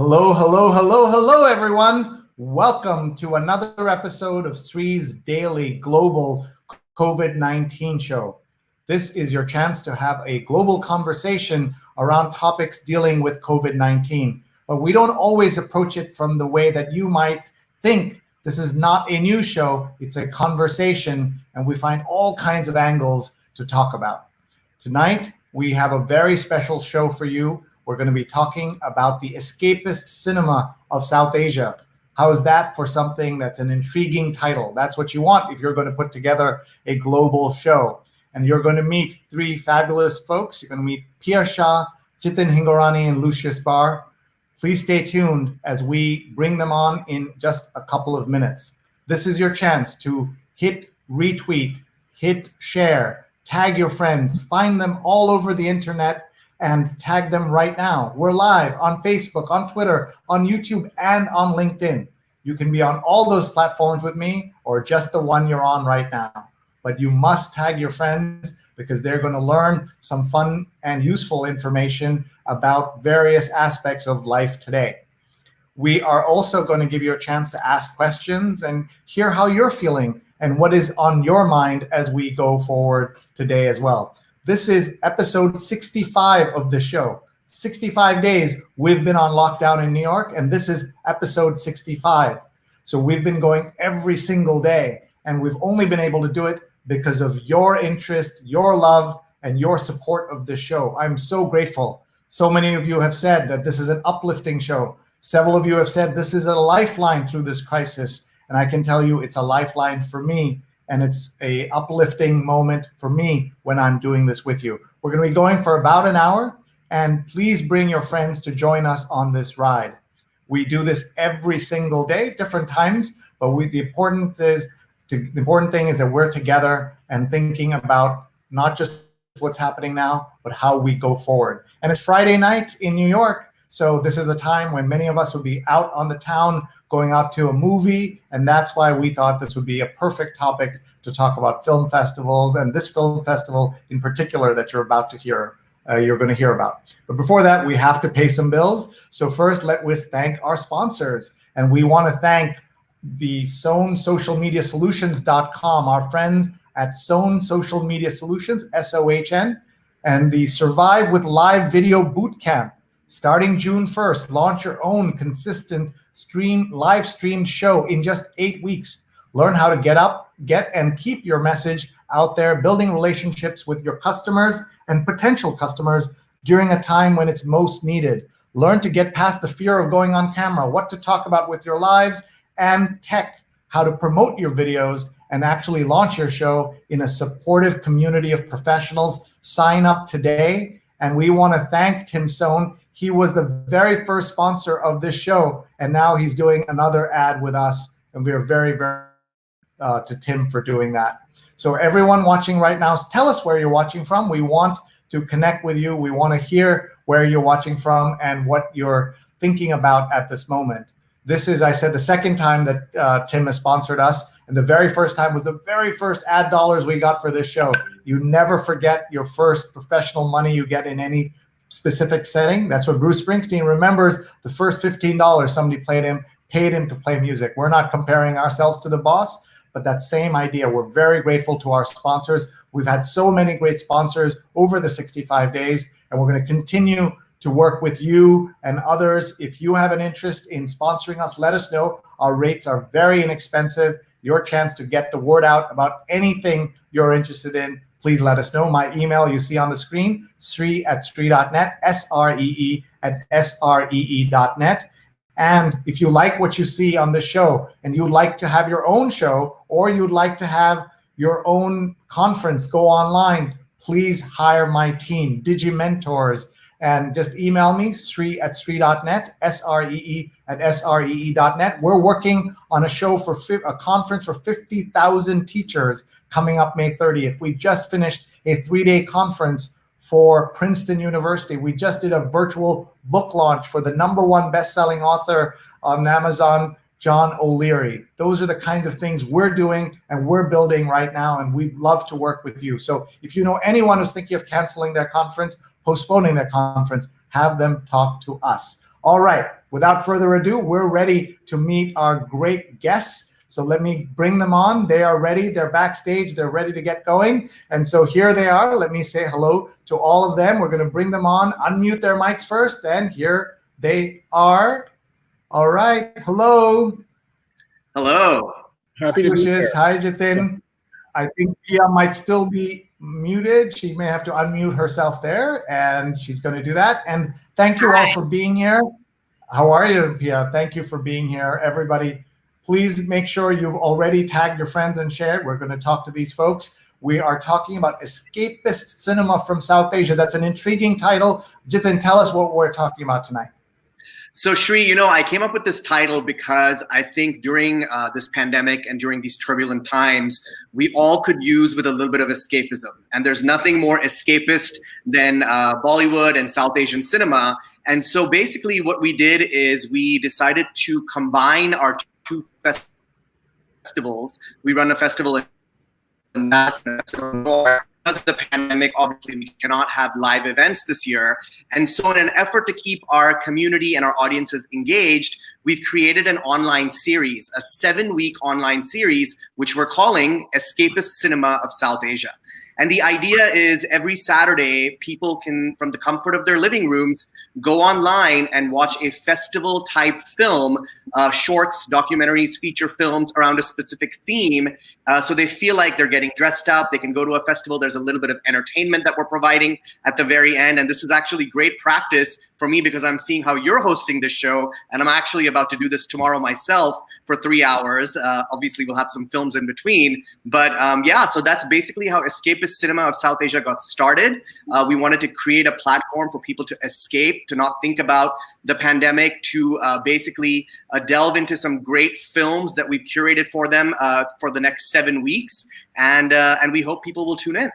Hello, hello, hello, hello, everyone. Welcome to another episode of Sree's daily global COVID-19 show. This is your chance to have a global conversation around topics dealing with COVID-19, but we don't always approach it from the way that you might think. This is not a news show, it's a conversation, and we find all kinds of angles to talk about. Tonight, we have a very special show for you. We're going to be talking about the escapist cinema of South Asia. How is that for something that's an intriguing title? That's what you want if you're going to put together a global show. And you're going to meet three fabulous folks. You're going to meet Pia Shah, Jitin Hingorani, and Lucius Barre. Please stay tuned as we bring them on in just a couple of minutes. This is your chance to hit retweet, hit share, tag your friends, find them all over the internet, and tag them right now. We're live on Facebook, on Twitter, on YouTube, and on LinkedIn. You can be on all those platforms with me or just the one you're on right now. But you must tag your friends because they're going to learn some fun and useful information about various aspects of life today. We are also going to give you a chance to ask questions and hear how you're feeling and what is on your mind as we go forward today as well. This is episode 65 of the show. 65 days we've been on lockdown in New York, and this is episode 65. So we've been going every single day, and we've only been able to do it because of your interest, your love, and your support of the show. I'm so grateful. So many of you have said that this is an uplifting show. Several of you have said this is a lifeline through this crisis, and I can tell you it's a lifeline for me. And it's a uplifting moment for me when I'm doing this with you. We're going to be going for about an hour, and please bring your friends to join us on this ride. We do this every single day, different times, but the important thing is that we're together and thinking about not just what's happening now, but how we go forward. And it's Friday night in New York, so this is a time when many of us will be out on the town, going out to a movie, and that's why we thought this would be a perfect topic to talk about film festivals, and this film festival in particular that you're going to hear about. But before that, we have to pay some bills. So first, let's thank our sponsors, and we want to thank the SohnSocialMediaSolutions.com, our friends at Sohn Social Media Solutions, SOHN, and the Survive with Live Video Bootcamp. Starting June 1st, launch your own consistent live streamed show in just 8 weeks. Learn how to get and keep your message out there, building relationships with your customers and potential customers during a time when it's most needed. Learn to get past the fear of going on camera, what to talk about with your lives, and tech, how to promote your videos and actually launch your show in a supportive community of professionals. Sign up today. And we want to thank Tim Sohn. He was the very first sponsor of this show, and now he's doing another ad with us, and we are very, very to Tim for doing that. So everyone watching right now, tell us where you're watching from. We want to connect with you. We want to hear where you're watching from and what you're thinking about at this moment. This is, I said, the second time that Tim has sponsored us, and the very first time was the very first ad dollars we got for this show. You never forget your first professional money you get in any specific setting. That's what Bruce Springsteen remembers, the first $15 somebody paid him to play music. We're not comparing ourselves to the boss, but that same idea. We're very grateful to our sponsors. We've had so many great sponsors over the 65 days, and we're going to continue to work with you and others. If you have an interest in sponsoring us, let us know. Our rates are very inexpensive. Your chance to get the word out about anything you're interested in, please let us know. My email you see on the screen, Sree@Sree.net, SREE@SREE.net. And if you like what you see on the show and you'd like to have your own show or you'd like to have your own conference go online, please hire my team, Digimentors, and just email me, Sree@Sree.net, SREE@SREE.net. We're working on a show for a conference for 50,000 teachers coming up May 30th. We just finished a 3-day conference for Princeton University. We just did a virtual book launch for the #1 best-selling author on Amazon, John O'Leary. Those are the kinds of things we're doing and we're building right now, and we'd love to work with you. So if you know anyone who's thinking of canceling their conference, postponing their conference, have them talk to us. All right, without further ado, we're ready to meet our great guests. So let me bring them on. They are ready. They're backstage. They're ready to get going. And so here they are. Let me say hello to all of them. We're going to bring them on, unmute their mics first, and here they are. All right. Hello. Hello. Happy to be here. Lucius. Hi, Jitin. I think Pia might still be muted. She may have to unmute herself there, and she's going to do that. And thank you all for being here. How are you, Pia? Thank you for being here. Everybody, please make sure you've already tagged your friends and shared. We're going to talk to these folks. We are talking about escapist cinema from South Asia. That's an intriguing title. Jitin, tell us what we're talking about tonight. So Sree, I came up with this title because I think during this pandemic and during these turbulent times, we all could use with a little bit of escapism. And there's nothing more escapist than Bollywood and South Asian cinema. And so basically what we did is we decided to combine our two festivals. We run a festival in Mass and a festival in North. Because of the pandemic, obviously, we cannot have live events this year. And so in an effort to keep our community and our audiences engaged, we've created an online series, a 7-week online series, which we're calling Escapist Cinema of South Asia. And the idea is every Saturday, people can, from the comfort of their living rooms, go online and watch a festival type film, shorts, documentaries, feature films around a specific theme. So they feel like they're getting dressed up. They can go to a festival. There's a little bit of entertainment that we're providing at the very end. And this is actually great practice for me because I'm seeing how you're hosting this show. And I'm actually about to do this tomorrow myself for 3 hours. Obviously, we'll have some films in between. But yeah, so that's basically how Escapist Cinema of South Asia got started. We wanted to create a platform for people to escape, to not think about the pandemic, to basically delve into some great films that we've curated for them for the next 7 weeks. And we hope people will tune in.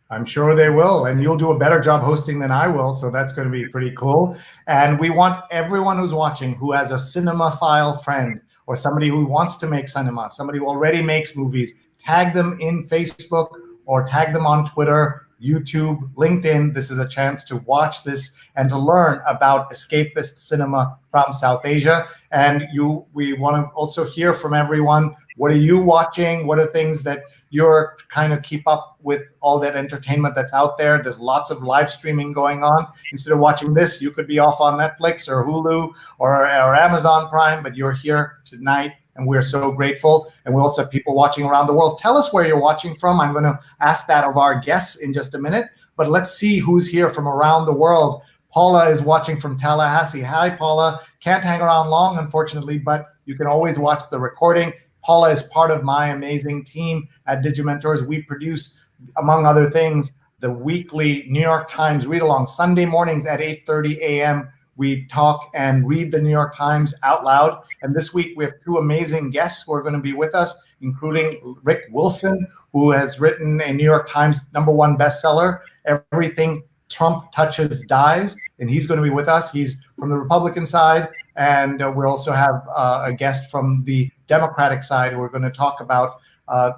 I'm sure they will, and you'll do a better job hosting than I will, so that's going to be pretty cool. And we want everyone who's watching who has a cinemaphile friend or somebody who wants to make cinema, somebody who already makes movies, tag them in Facebook or tag them on Twitter, YouTube, LinkedIn. This is a chance to watch this and to learn about escapist cinema from South Asia. And we want to also hear from everyone. What are you watching? What are things that you're kind of keep up with all that entertainment that's out there? There's lots of live streaming going on. Instead of watching this, you could be off on Netflix or Hulu or Amazon Prime, but you're here tonight and we're so grateful. And we also have people watching around the world. Tell us where you're watching from. I'm going to ask that of our guests in just a minute, but let's see who's here from around the world. Paula is watching from Tallahassee. Hi, Paula. Can't hang around long, unfortunately, but you can always watch the recording. Paula is part of my amazing team at Digimentors. We produce, among other things, the weekly New York Times read-along. Sunday mornings at 8:30 a.m., we talk and read the New York Times out loud. And this week, we have 2 amazing guests who are going to be with us, including Rick Wilson, who has written a New York Times #1 bestseller, Everything Trump Touches Dies, and he's going to be with us. He's from the Republican side, and we also have a guest from the Democratic side who are going to talk about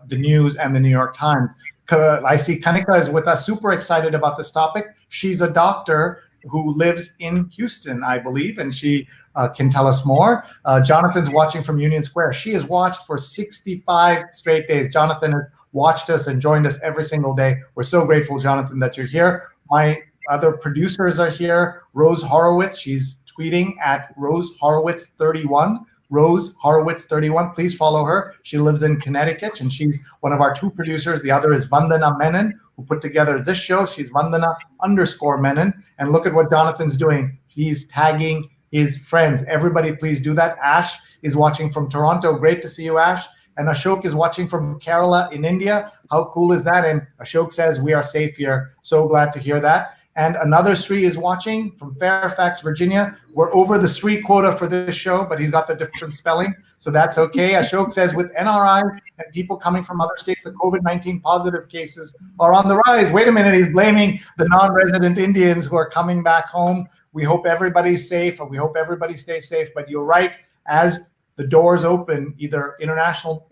the news and the New York Times. I see Kanika is with us, super excited about this topic. She's a doctor who lives in Houston, I believe, and she can tell us more. Jonathan's watching from Union Square. She has watched for 65 straight days. Jonathan has watched us and joined us every single day. We're so grateful, Jonathan, that you're here. My other producers are here. Rose Horowitz, she's tweeting at Rose Horowitz 31. Rose Horowitz 31, please follow her. She lives in Connecticut and she's one of our 2 producers. The other is Vandana Menon, who put together this show. She's Vandana_Menon. And look at what Jonathan's doing. He's tagging his friends. Everybody please do that. Ash is watching from Toronto. Great to see you, Ash. And Ashok is watching from Kerala in India. How cool is that? And Ashok says, we are safe here. So glad to hear that. And another Sree is watching from Fairfax, Virginia. We're over the Sree quota for this show, but he's got the different spelling, so that's okay. Ashok says, with NRIs and people coming from other states, the COVID-19 positive cases are on the rise. Wait a minute, he's blaming the non-resident Indians who are coming back home. We hope everybody's safe, and we hope everybody stays safe, but you're right, as the doors open, either international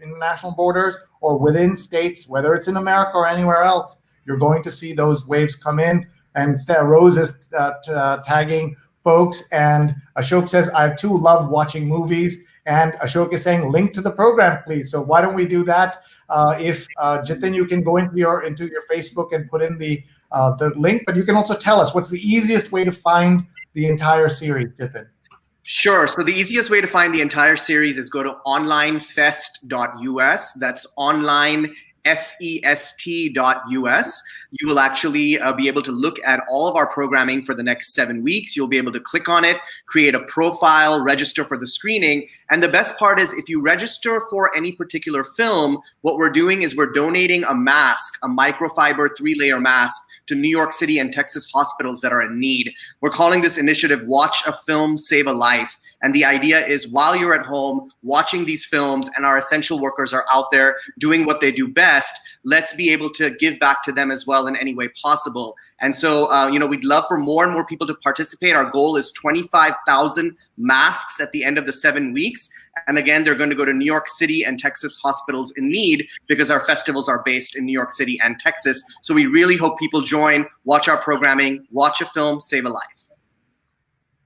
borders or within states, whether it's in America or anywhere else, you're going to see those waves come in. And Rose is tagging folks. And Ashok says, I too love watching movies. And Ashok is saying, link to the program, please. So why don't we do that? If Jitin, you can go into your Facebook and put in the link, but you can also tell us what's the easiest way to find the entire series, Jitin. Sure. So the easiest way to find the entire series is go to onlinefest.us. That's onlinefest.us. You will actually be able to look at all of our programming for the next 7 weeks. You'll be able to click on it, create a profile, register for the screening. And the best part is if you register for any particular film, what we're doing is we're donating a mask, a microfiber 3-layer mask, to New York City and Texas hospitals that are in need. We're calling this initiative Watch a Film, Save a Life. And the idea is while you're at home watching these films and our essential workers are out there doing what they do best, let's be able to give back to them as well in any way possible. And so, we'd love for more and more people to participate. Our goal is 25,000 masks at the end of the 7 weeks. And again, they're going to go to New York City and Texas hospitals in need because our festivals are based in New York City and Texas. So we really hope people join, watch our programming, watch a film, save a life.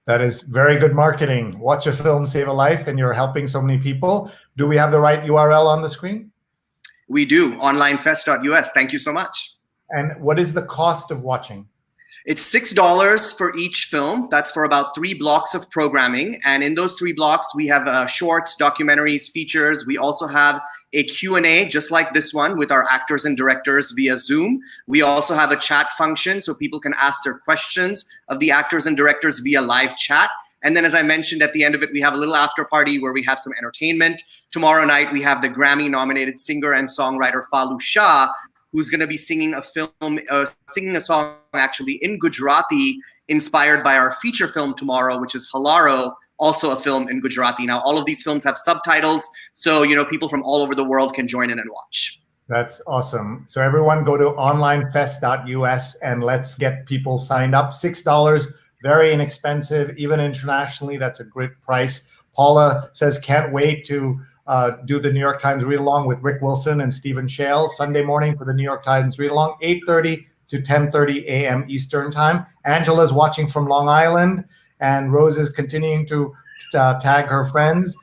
That is very good marketing. Watch a film, save a life, and you're helping so many people. Do we have the right URL on the screen? We do, onlinefest.us. Thank you so much. And what is the cost of watching? It's $6 for each film. That's for about 3 blocks of programming. And in those 3 blocks, we have shorts, documentaries, features. We also have a Q&A just like this one with our actors and directors via Zoom. We also have a chat function so people can ask their questions of the actors and directors via live chat. And then as I mentioned at the end of it, we have a little after party where we have some entertainment. Tomorrow night, we have the Grammy-nominated singer and songwriter Pia Shah, who's going to be singing a song actually in Gujarati, inspired by our feature film tomorrow, which is Halaro, also a film in Gujarati. Now, all of these films have subtitles, so people from all over the world can join in and watch. That's awesome. So everyone go to onlinefest.us and let's get people signed up. $6, very inexpensive, even internationally. That's a great price. Paula says, can't wait to do the New York Times read-along with Rick Wilson and Stephen Shale Sunday morning for the New York Times read-along, 8:30 to 10:30 a.m. Eastern time. Angela's watching from Long Island, and Rose is continuing to tag her friends.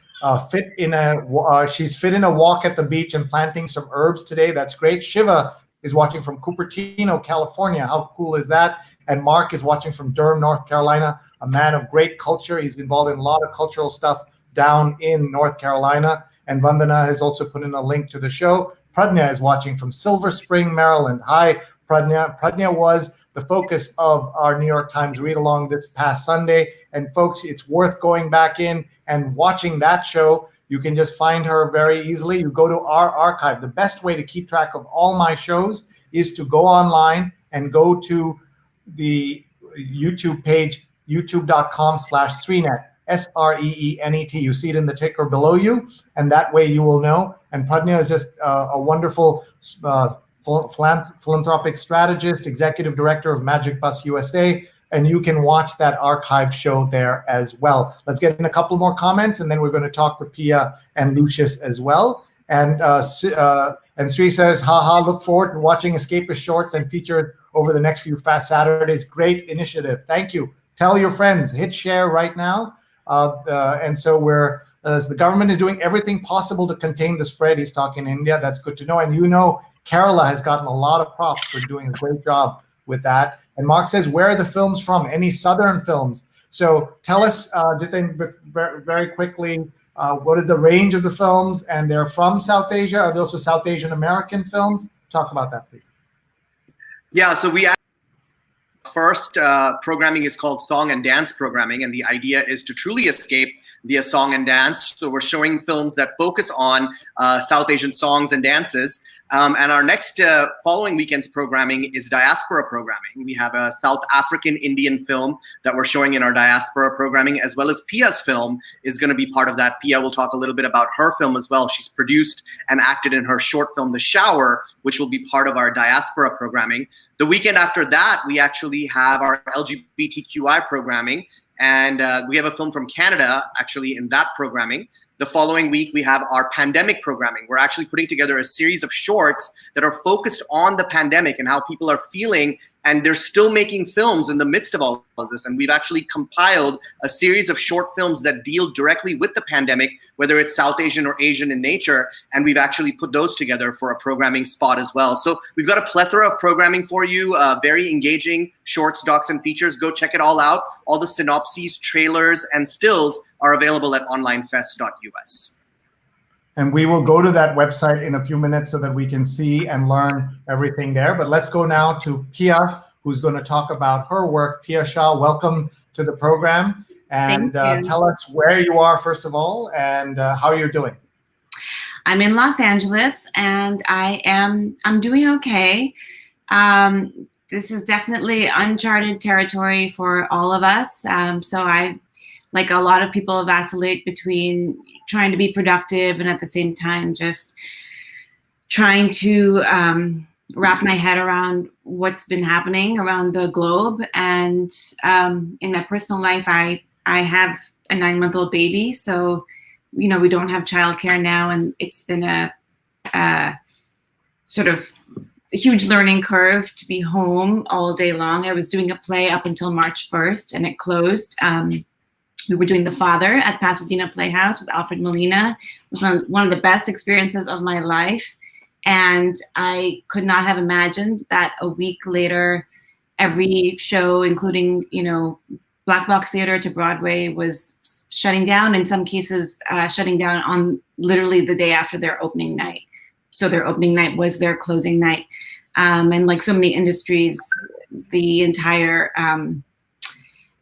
She's fit in a walk at the beach and planting some herbs today. That's great. Shiva is watching from Cupertino, California. How cool is that? And Mark is watching from Durham, North Carolina, a man of great culture. He's involved in a lot of cultural stuff down in North Carolina. And Vandana has also put in a link to the show. Pradnya is watching from Silver Spring, Maryland. Hi, Pradnya. Pradnya was the focus of our New York Times read-along this past Sunday. And folks, it's worth going back in and watching that show. You can just find her very easily. You go to our archive. The best way to keep track of all my shows is to go online and go to the YouTube page, youtube.com/Sreenet. SREENET. You see it in the ticker below you, and that way you will know. And Pradnya is just a wonderful philanthropic strategist, executive director of Magic Bus USA, and you can watch that archive show there as well. Let's get in a couple more comments, and then we're going to talk to Pia and Lucius as well. And Sree says, haha, look forward to watching Escapist shorts and featured over the next few Fast Saturdays. Great initiative. Thank you. Tell your friends. Hit share right now. And so the government is doing everything possible to contain the spread. He's talking India. That's good to know. And Kerala has gotten a lot of props for doing a great job with that. And Mark says, where are the films from? Any Southern films? So tell us, Jitin, very quickly, what is the range of the films? And they're from South Asia? Are they also South Asian American films? Talk about that, please. Yeah, so first programming is called Song and Dance Programming, and the idea is to truly escape via song and dance. So we're showing films that focus on South Asian songs and dances. And our next following weekend's programming is diaspora programming. We have a South African Indian film that we're showing in our diaspora programming, as well as Pia's film is going to be part of that. Pia will talk a little bit about her film as well. She's produced and acted in her short film, The Shower, which will be part of our diaspora programming. The weekend after that, we actually have our LGBTQI programming, and we have a film from Canada actually in that programming. The following week, we have our pandemic programming. We're actually putting together a series of shorts that are focused on the pandemic and how people are feeling and they're still making films in the midst of all of this. And we've actually compiled a series of short films that deal directly with the pandemic, whether it's South Asian or Asian in nature, and we've actually put those together for a programming spot as well. So we've got a plethora of programming for you, very engaging shorts, docs, and features. Go check it all out. All the synopses, trailers, and stills are available at onlinefest.us. And we will go to that website in a few minutes so that we can see and learn everything there. But let's go now to Pia, who's going to talk about her work. Pia Shah, welcome to the program. And tell us where you are, first of all, and how you're doing. I'm in Los Angeles, and I'm doing okay. This is definitely uncharted territory for all of us. So I, like a lot of people, vacillate between trying to be productive and at the same time just trying to wrap my head around what's been happening around the globe. And in my personal life, I have a 9-month-old baby, so we don't have childcare now, and it's been a sort of a huge learning curve to be home all day long. I was doing a play up until March 1st, and it closed. We were doing The Father at Pasadena Playhouse with Alfred Molina. It was one of the best experiences of my life. And I could not have imagined that a week later, every show, including, Black Box Theater to Broadway, was shutting down, in some cases shutting down on literally the day after their opening night. So their opening night was their closing night. And like so many industries, the entire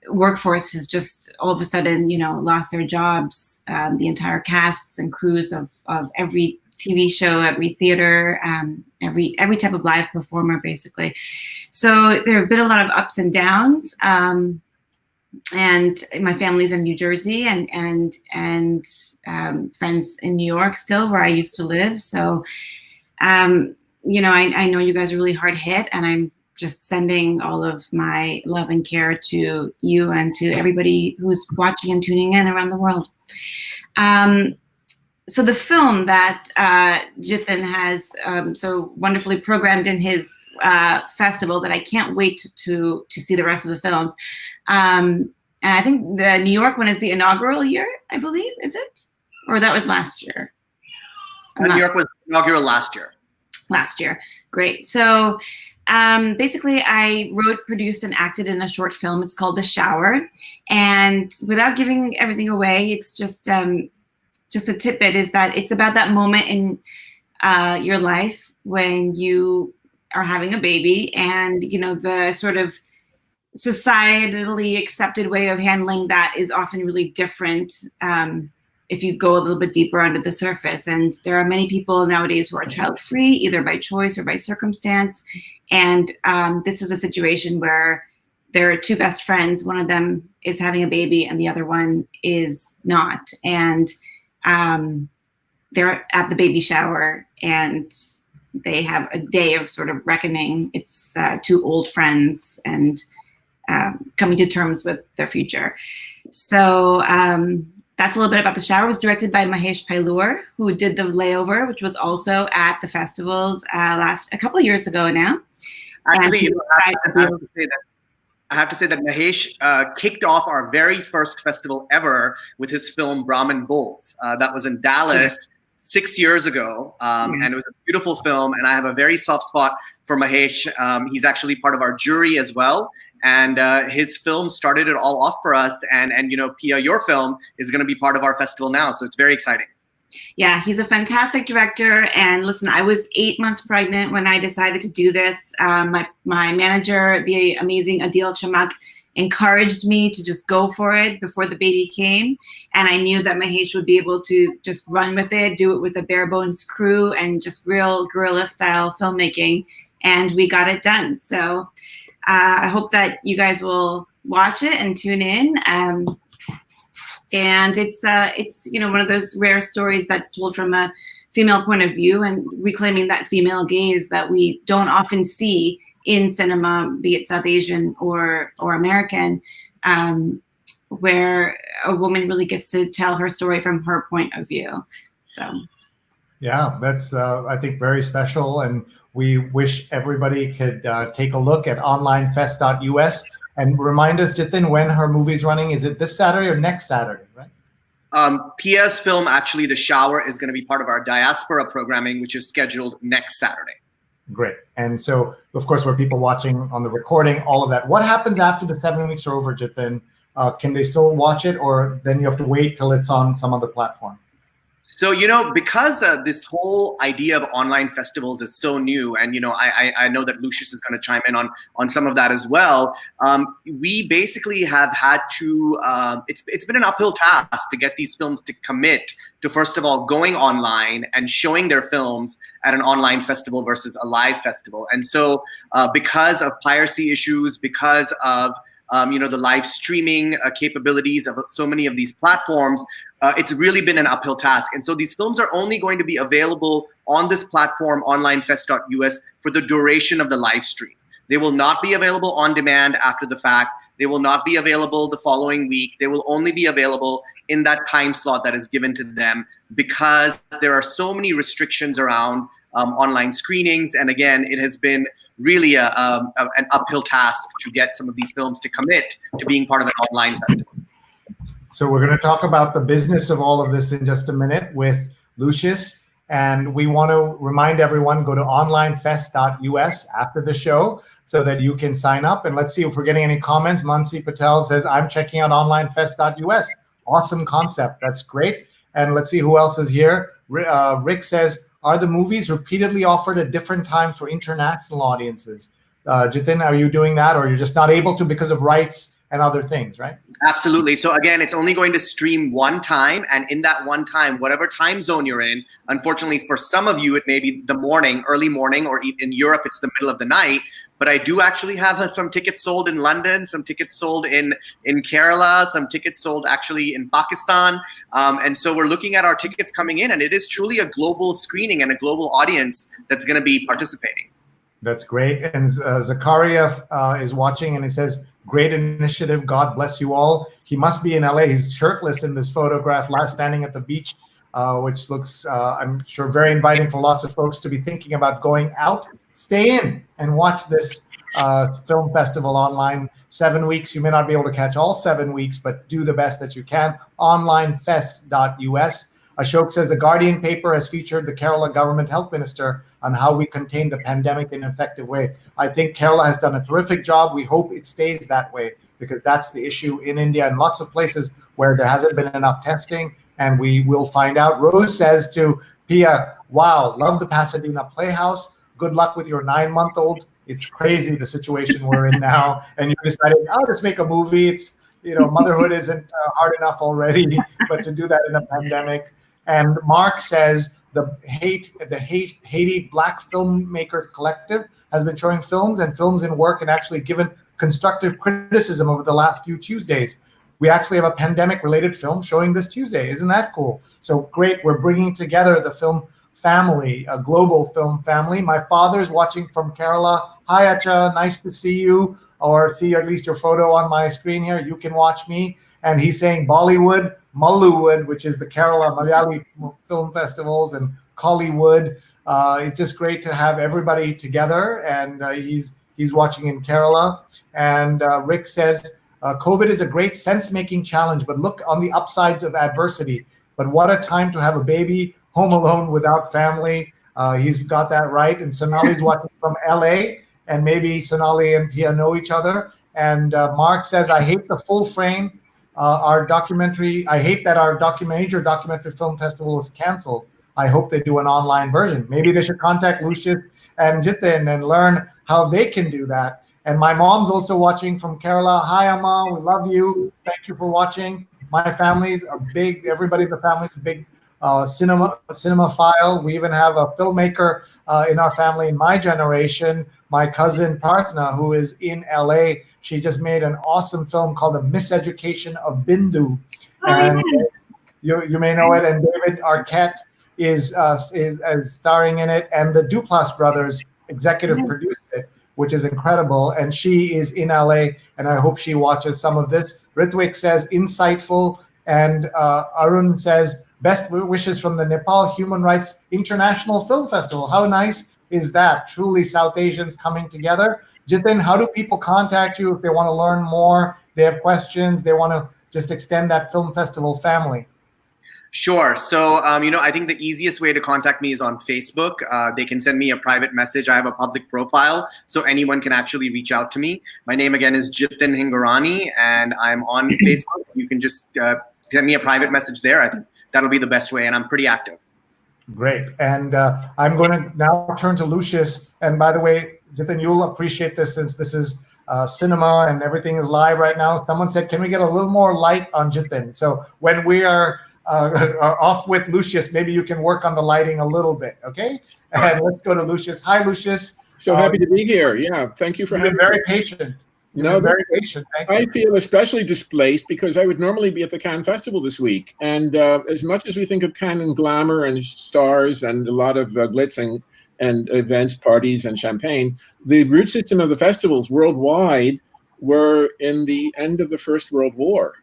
workforce has just all of a sudden, lost their jobs. The entire casts and crews of every TV show, every theater, every type of live performer, basically. So there have been a lot of ups and downs. And my family's in New Jersey, and friends in New York still, where I used to live. So, I know you guys are really hard hit, and I'm just sending all of my love and care to you and to everybody who's watching and tuning in around the world. So the film that Jitin has so wonderfully programmed in his festival, that I can't wait to see the rest of the films. And I think the New York one is the inaugural year, I believe, is it? Or that was last year? New York was inaugural last year. Last year, great. So basically, I wrote, produced, and acted in a short film. It's called The Shower. And without giving everything away, it's just a tidbit, is that it's about that moment in your life when you are having a baby, and the sort of societally accepted way of handling that is often really different if you go a little bit deeper under the surface. And there are many people nowadays who are child-free, either by choice or by circumstance. And this is a situation where there are two best friends. One of them is having a baby and the other one is not. And they're at the baby shower, and they have a day of sort of reckoning. It's two old friends and coming to terms with their future. So that's a little bit about The Shower. It was directed by Mahesh Pailur, who did The Layover, which was also at the festivals a couple of years ago now. Actually, I have to say that Mahesh kicked off our very first festival ever with his film Brahmin Bulls. That was in Dallas 6 years ago, and it was a beautiful film. And I have a very soft spot for Mahesh. He's actually part of our jury as well. And his film started it all off for us. And Pia, your film is going to be part of our festival now. So it's very exciting. Yeah, he's a fantastic director. And listen, I was 8 months pregnant when I decided to do this. My manager, the amazing Adil Chamak, encouraged me to just go for it before the baby came. And I knew that Mahesh would be able to just run with it, do it with a bare bones crew, and just real guerrilla style filmmaking. And we got it done. So I hope that you guys will watch it and tune in. And it's one of those rare stories that's told from a female point of view, and reclaiming that female gaze that we don't often see in cinema, be it South Asian or American, where a woman really gets to tell her story from her point of view. So Yeah, that's, I think, very special. And we wish everybody could take a look at onlinefest.us and remind us, Jitin, when her movie's running. Is it this Saturday or next Saturday, right? Pia's film, actually, The Shower, is going to be part of our diaspora programming, which is scheduled next Saturday. Great. And so, of course, we're people watching on the recording, all of that. What happens after the 7 weeks are over, Jitin? Can they still watch it, or then you have to wait till it's on some other platform? So, because this whole idea of online festivals is so new, and, I know that Lucius is going to chime in on some of that as well. We basically have had to, it's been an uphill task to get these films to commit to, first of all, going online and showing their films at an online festival versus a live festival. And so because of piracy issues, because of the live streaming capabilities of so many of these platforms, it's really been an uphill task. And so these films are only going to be available on this platform, onlinefest.us, for the duration of the live stream. They will not be available on demand after the fact. They will not be available the following week. They will only be available in that time slot that is given to them, because there are so many restrictions around online screenings. And again, it has been really an uphill task to get some of these films to commit to being part of an online festival. So we're going to talk about the business of all of this in just a minute with Lucius. And we want to remind everyone, go to onlinefest.us after the show so that you can sign up. And let's see if we're getting any comments. Mansi Patel says, I'm checking out onlinefest.us. Awesome concept. That's great. And let's see who else is here. Rick says, are the movies repeatedly offered at different times for international audiences? Jitin, are you doing that, or you're just not able to because of rights and other things, right? Absolutely. So again, it's only going to stream one time, and in that one time, whatever time zone you're in, unfortunately for some of you, it may be the morning, early morning, or in Europe, it's the middle of the night. But I do actually have some tickets sold in London, some tickets sold in Kerala, some tickets sold actually in Pakistan. And so we're looking at our tickets coming in, and it is truly a global screening and a global audience that's going to be participating. That's great. And Zakaria is watching, and he says, great initiative. God bless you all. He must be in LA. He's shirtless in this photograph, standing at the beach, which looks, I'm sure, very inviting for lots of folks to be thinking about going out. Stay in and watch this film festival online. 7 weeks. You may not be able to catch all 7 weeks, but do the best that you can. Onlinefest.us. Ashok says the Guardian paper has featured the Kerala government health minister on how we contain the pandemic in an effective way. I think Kerala has done a terrific job. We hope it stays that way, because that's the issue in India and lots of places where there hasn't been enough testing, and we will find out. Rose says to Pia, wow, love the Pasadena Playhouse. Good luck with your 9-month-old. It's crazy the situation we're in now. And you decided, I'll just make a movie. It's, motherhood isn't hard enough already, but to do that in a pandemic. And Mark says the Haiti Black Filmmakers Collective has been showing films and films in work and actually given constructive criticism over the last few Tuesdays. We actually have a pandemic-related film showing this Tuesday. Isn't that cool? So great. We're bringing together the film family, a global film family. My father's watching from Kerala. Hi, Acha. Nice to see you, or see at least your photo on my screen here. You can watch me. And he's saying Bollywood, Malluwood, which is the Kerala Malayali film festivals, and Kollywood. It's just great to have everybody together. And he's watching in Kerala. And Rick says, COVID is a great sense-making challenge, but look on the upsides of adversity. But what a time to have a baby home alone without family. He's got that right. And Sonali's watching from LA, and maybe Sonali and Pia know each other. And Mark says, I hate the full frame. I hate that our major documentary film festival was canceled. I hope they do an online version. Maybe they should contact Lucius and Jitin and learn how they can do that. And my mom's also watching from Kerala. Hi, Amma. We love you. Thank you for watching. My family's a big, everybody in the family's a big cinemaphile. We even have a filmmaker in our family in my generation. My cousin Parthna, who is in LA, she just made an awesome film called The Miseducation of Bindu. And you may know it. And David Arquette is starring in it. And the Duplass brothers executive produced it, which is incredible. And she is in LA, and I hope she watches some of this. Ritwik says, insightful. And Arun says, Best wishes from the Nepal Human Rights International Film Festival. How nice is that? Truly South Asians coming together. Jitin, how do people contact you if they want to learn more, they have questions, they want to just extend that film festival family? Sure. So, I think the easiest way to contact me is on Facebook. They can send me a private message. I have a public profile, so anyone can actually reach out to me. My name again is Jitin Hingorani, and I'm on Facebook. You can just send me a private message there. I think that'll be the best way, and I'm pretty active. Great. And I'm going to now turn to Lucius. And by the way, Jitin, you'll appreciate this since this is cinema and everything is live right now. Someone said, can we get a little more light on Jitin? So when we are off with Lucius, maybe you can work on the lighting a little bit, okay? And let's go to Lucius. Hi, Lucius. So happy to be here. Yeah, thank you for having me. Very patient. No, very patient. I feel especially displaced because I would normally be at the Cannes Festival this week. And as much as we think of Cannes and glamour and stars and a lot of glitz and events, parties and champagne, the root system of the festivals worldwide were in the end of the First World War.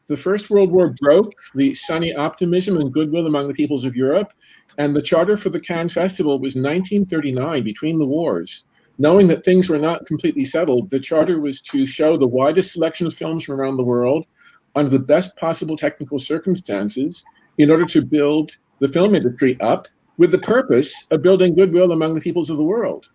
The First World War broke the sunny optimism and goodwill among the peoples of Europe, and the charter for the Cannes Festival was 1939, between the wars. Knowing that things were not completely settled, the charter was to show the widest selection of films from around the world under the best possible technical circumstances in order to build the film industry up with the purpose of building goodwill among the peoples of the world.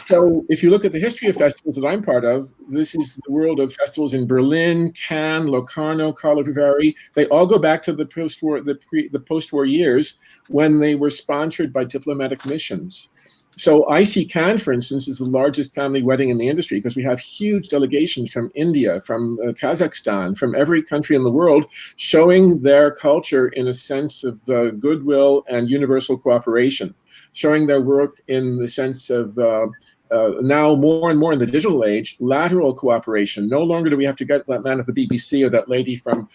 So if you look at the history of festivals that I'm part of, this is the world of festivals in Berlin, Cannes, Locarno, Carlo Vivari. They all go back to the post-war years when they were sponsored by diplomatic missions. So I see Cannes, for instance, is the largest family wedding in the industry because we have huge delegations from India, from Kazakhstan, from every country in the world, showing their culture in a sense of goodwill and universal cooperation, showing their work in the sense of now more and more in the digital age, lateral cooperation. No longer do we have to get that man at the BBC or that lady from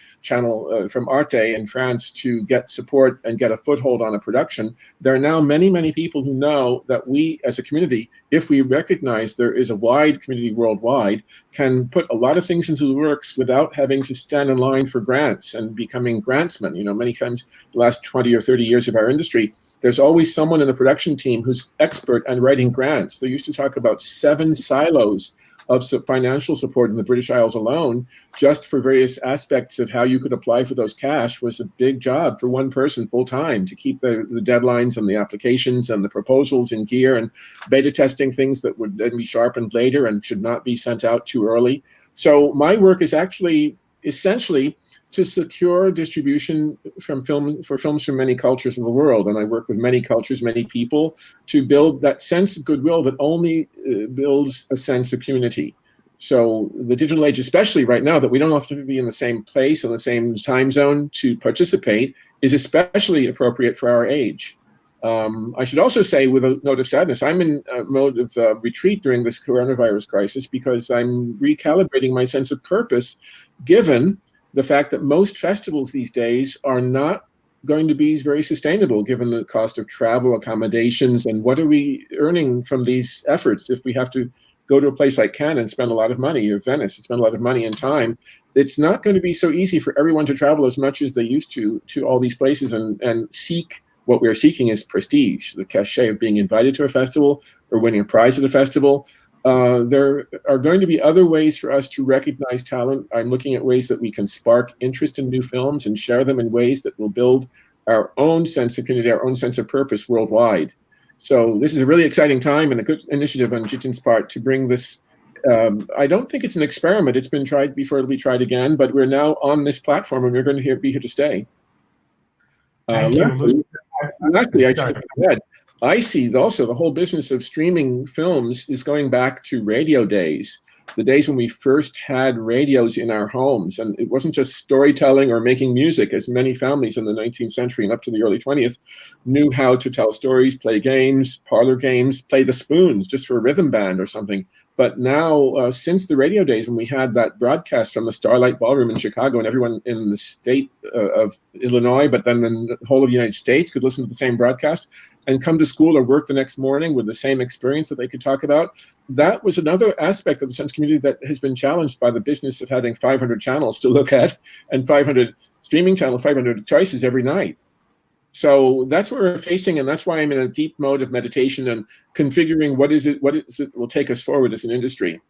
from Arte in France to get support and get a foothold on a production. There are now many, many people who know that we as a community, if we recognize there is a wide community worldwide, can put a lot of things into the works without having to stand in line for grants and becoming grantsmen. You know, many times the last 20 or 30 years of our industry, there's always someone in the production team who's expert at writing grants. They used to talk about 7 silos of financial support in the British Isles alone, just for various aspects of how you could apply for those cash was a big job for one person full time to keep the deadlines and the applications and the proposals in gear and beta testing things that would then be sharpened later and should not be sent out too early. So my work is actually essentially to secure distribution for films from many cultures of the world. And I work with many cultures, many people, to build that sense of goodwill that only builds a sense of community. So the digital age, especially right now, that we don't have to be in the same place, in the same time zone to participate, is especially appropriate for our age. I should also say, with a note of sadness, I'm in a mode of retreat during this coronavirus crisis because I'm recalibrating my sense of purpose, given the fact that most festivals these days are not going to be very sustainable, given the cost of travel, accommodations, and what are we earning from these efforts if we have to go to a place like Cannes and spend a lot of money, or Venice and spend a lot of money and time. It's not going to be so easy for everyone to travel as much as they used to all these places and seek. What we're seeking is prestige, the cachet of being invited to a festival or winning a prize at a festival. There are going to be other ways for us to recognize talent. I'm looking at ways that we can spark interest in new films and share them in ways that will build our own sense of community, our own sense of purpose worldwide. So this is a really exciting time and a good initiative on Jitin's part to bring this. I don't think it's an experiment. It's been tried before, it'll be tried again, but we're now on this platform and we're going to be here to stay. Lastly, I should add, I see also the whole business of streaming films is going back to radio days, the days when we first had radios in our homes. And it wasn't just storytelling or making music, as many families in the 19th century and up to the early 20th knew how to tell stories, play games, parlor games, play the spoons just for a rhythm band or something. But now, since the radio days when we had that broadcast from the Starlight Ballroom in Chicago and everyone in the state of Illinois, but then the whole of the United States could listen to the same broadcast and come to school or work the next morning with the same experience that they could talk about, that was another aspect of the sense community that has been challenged by the business of having 500 channels to look at and 500 streaming channels, 500 choices every night. So that's what we're facing, and that's why I'm in a deep mode of meditation and configuring what is it will take us forward as an industry.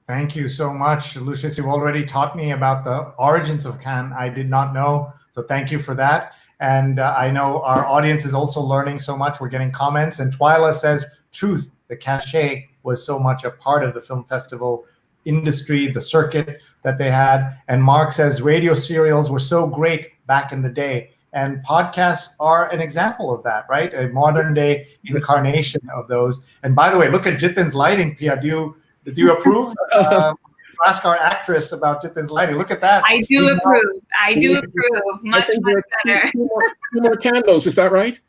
Thank you so much, Lucius. You've already taught me about the origins of Cannes. I did not know, so thank you for that. And I know our audience is also learning so much. We're getting comments, and Twyla says, truth, the cachet was so much a part of the film festival industry, the circuit that they had. And Mark says, radio serials were so great back in the day. And podcasts are an example of that, right? A modern day incarnation of those. And by the way, look at Jitin's lighting, Pia. Do you approve? Ask our actress about Jitin's lighting. Look at that. I do approve. I do approve. Much better. Two more candles. Is that right?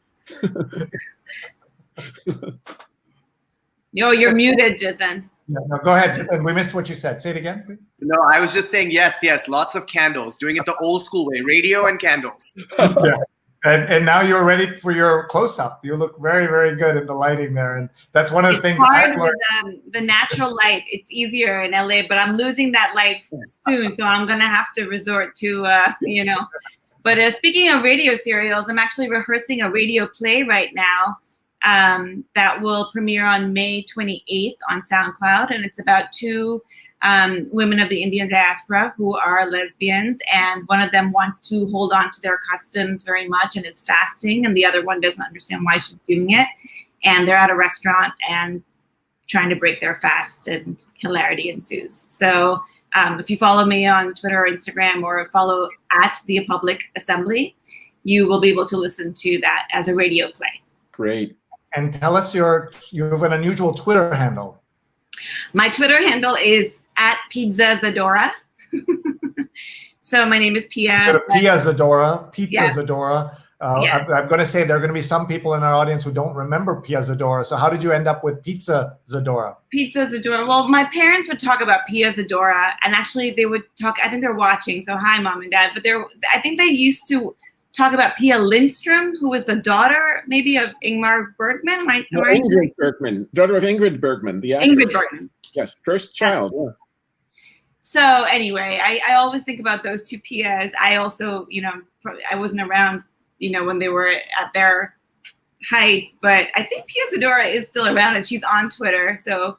Yo, you're muted, Jitin. No, go ahead, Jitin. We missed what you said. Say it again, please. No, I was just saying yes, lots of candles, doing it the old school way, radio and candles. Yeah. And now you're ready for your close-up. You look very, very good in the lighting there. And that's one of the things I've learned. With the natural light, it's easier in LA, but I'm losing that light soon. So I'm going to have to resort to, But speaking of radio serials, I'm actually rehearsing a radio play right now that will premiere on May 28th on SoundCloud. And it's about two women of the Indian diaspora who are lesbians, and one of them wants to hold on to their customs very much and is fasting, and the other one doesn't understand why she's doing it. And they're at a restaurant and trying to break their fast, and hilarity ensues. So if you follow me on Twitter or Instagram, or follow at the Public Assembly, you will be able to listen to that as a radio play. Great. And tell us you have an unusual Twitter handle. My Twitter handle is @PizzaZadora. So my name is Pia. Pia Zadora, Pizza Yeah. Zadora. Yeah. I'm going to say there are going to be some people in our audience who don't remember Pia Zadora. So how did you end up with Pizza Zadora? Pizza Zadora. Well, my parents would talk about Pia Zadora, and actually they would talk. I think they're watching. So hi, Mom and Dad. But I think they used to talk about Pia Lindström, who was the daughter maybe of Ingmar Bergman. Am I right? Ingrid Bergman, daughter of Ingrid Bergman, the actress. Ingrid Bergman. Yes, first child. Yeah. So anyway, I always think about those two Pias. I also, I wasn't around, when they were at their height, but I think Pia Zadora is still around, and she's on Twitter. So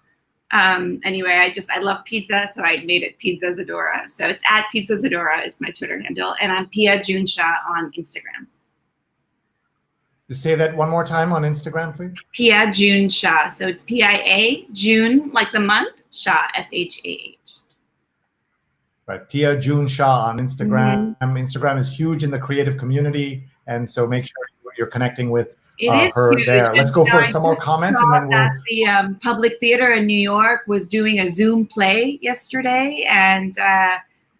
anyway, I love pizza, so I made it Pizza Zadora. So it's @Pizza Zadora is my Twitter handle, and I'm Pia June Shah on Instagram. Say that one more time on Instagram, please. Pia June Shah. So it's PIA, June, like the month, Shah, SHAH. Right, Pia June Shah on Instagram. Instagram is huge in the creative community, and so make sure you're connecting with her huge. there. Let's go for some more comments, and then we'll. The Public Theater in New York was doing a Zoom play yesterday, and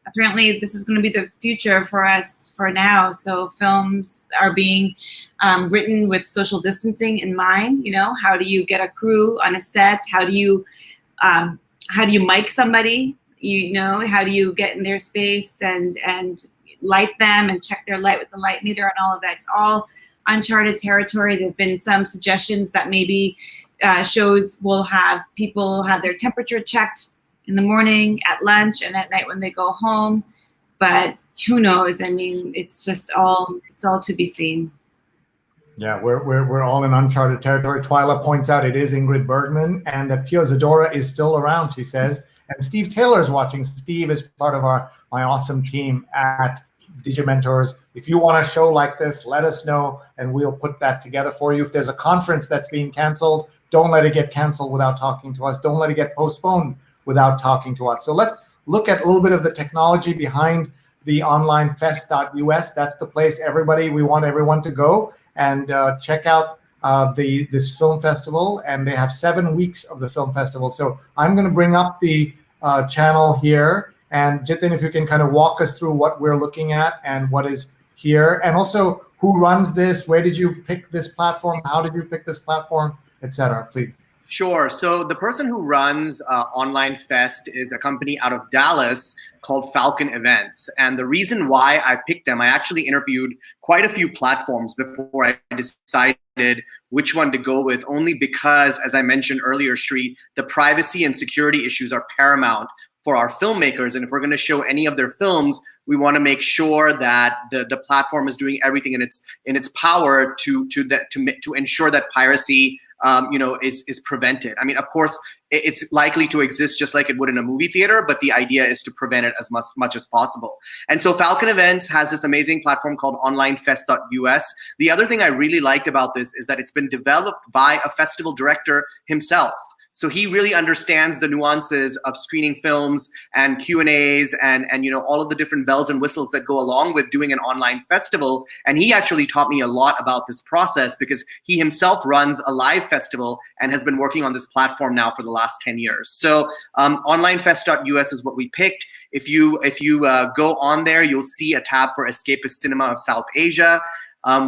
apparently this is going to be the future for us for now. So films are being written with social distancing in mind. How do you get a crew on a set? How do you mic somebody? How do you get in their space and light them and check their light with the light meter and all of that? It's all uncharted territory. There have been some suggestions that maybe shows will have people have their temperature checked in the morning, at lunch, and at night when they go home. But who knows? I mean, it's all to be seen. Yeah, we're all in uncharted territory. Twyla points out it is Ingrid Bergman, and that Pia Zadora is still around, she says. And Steve Taylor is watching. Steve is part of my awesome team at Digimentors. If you want a show like this, let us know, and we'll put that together for you. If there's a conference that's being canceled, don't let it get canceled without talking to us. Don't let it get postponed without talking to us. So let's look at a little bit of the technology behind the onlinefest.us. That's the place we want everyone to go and check out this film festival, and they have 7 weeks of the film festival. So I'm going to bring up the channel here, and Jitin, if you can kind of walk us through what we're looking at and what is here, and also who runs this, where did you pick this platform, how did you pick this platform, etc. Please. Sure. So the person who runs Online Fest is a company out of Dallas called Falcon Events. And the reason why I picked them, I actually interviewed quite a few platforms before I decided which one to go with, only because, as I mentioned earlier, Sree, the privacy and security issues are paramount for our filmmakers. And if we're going to show any of their films, we want to make sure that the platform is doing everything in its power to ensure that piracy is prevented. I mean, of course, it's likely to exist just like it would in a movie theater, but the idea is to prevent it as much as possible. And so Falcon Events has this amazing platform called onlinefest.us. The other thing I really liked about this is that it's been developed by a festival director himself. So he really understands the nuances of screening films and Q&As and all of the different bells and whistles that go along with doing an online festival. And he actually taught me a lot about this process because he himself runs a live festival and has been working on this platform now for the last 10 years. So onlinefest.us is what we picked. If you go on there, you'll see a tab for Escapist Cinema of South Asia.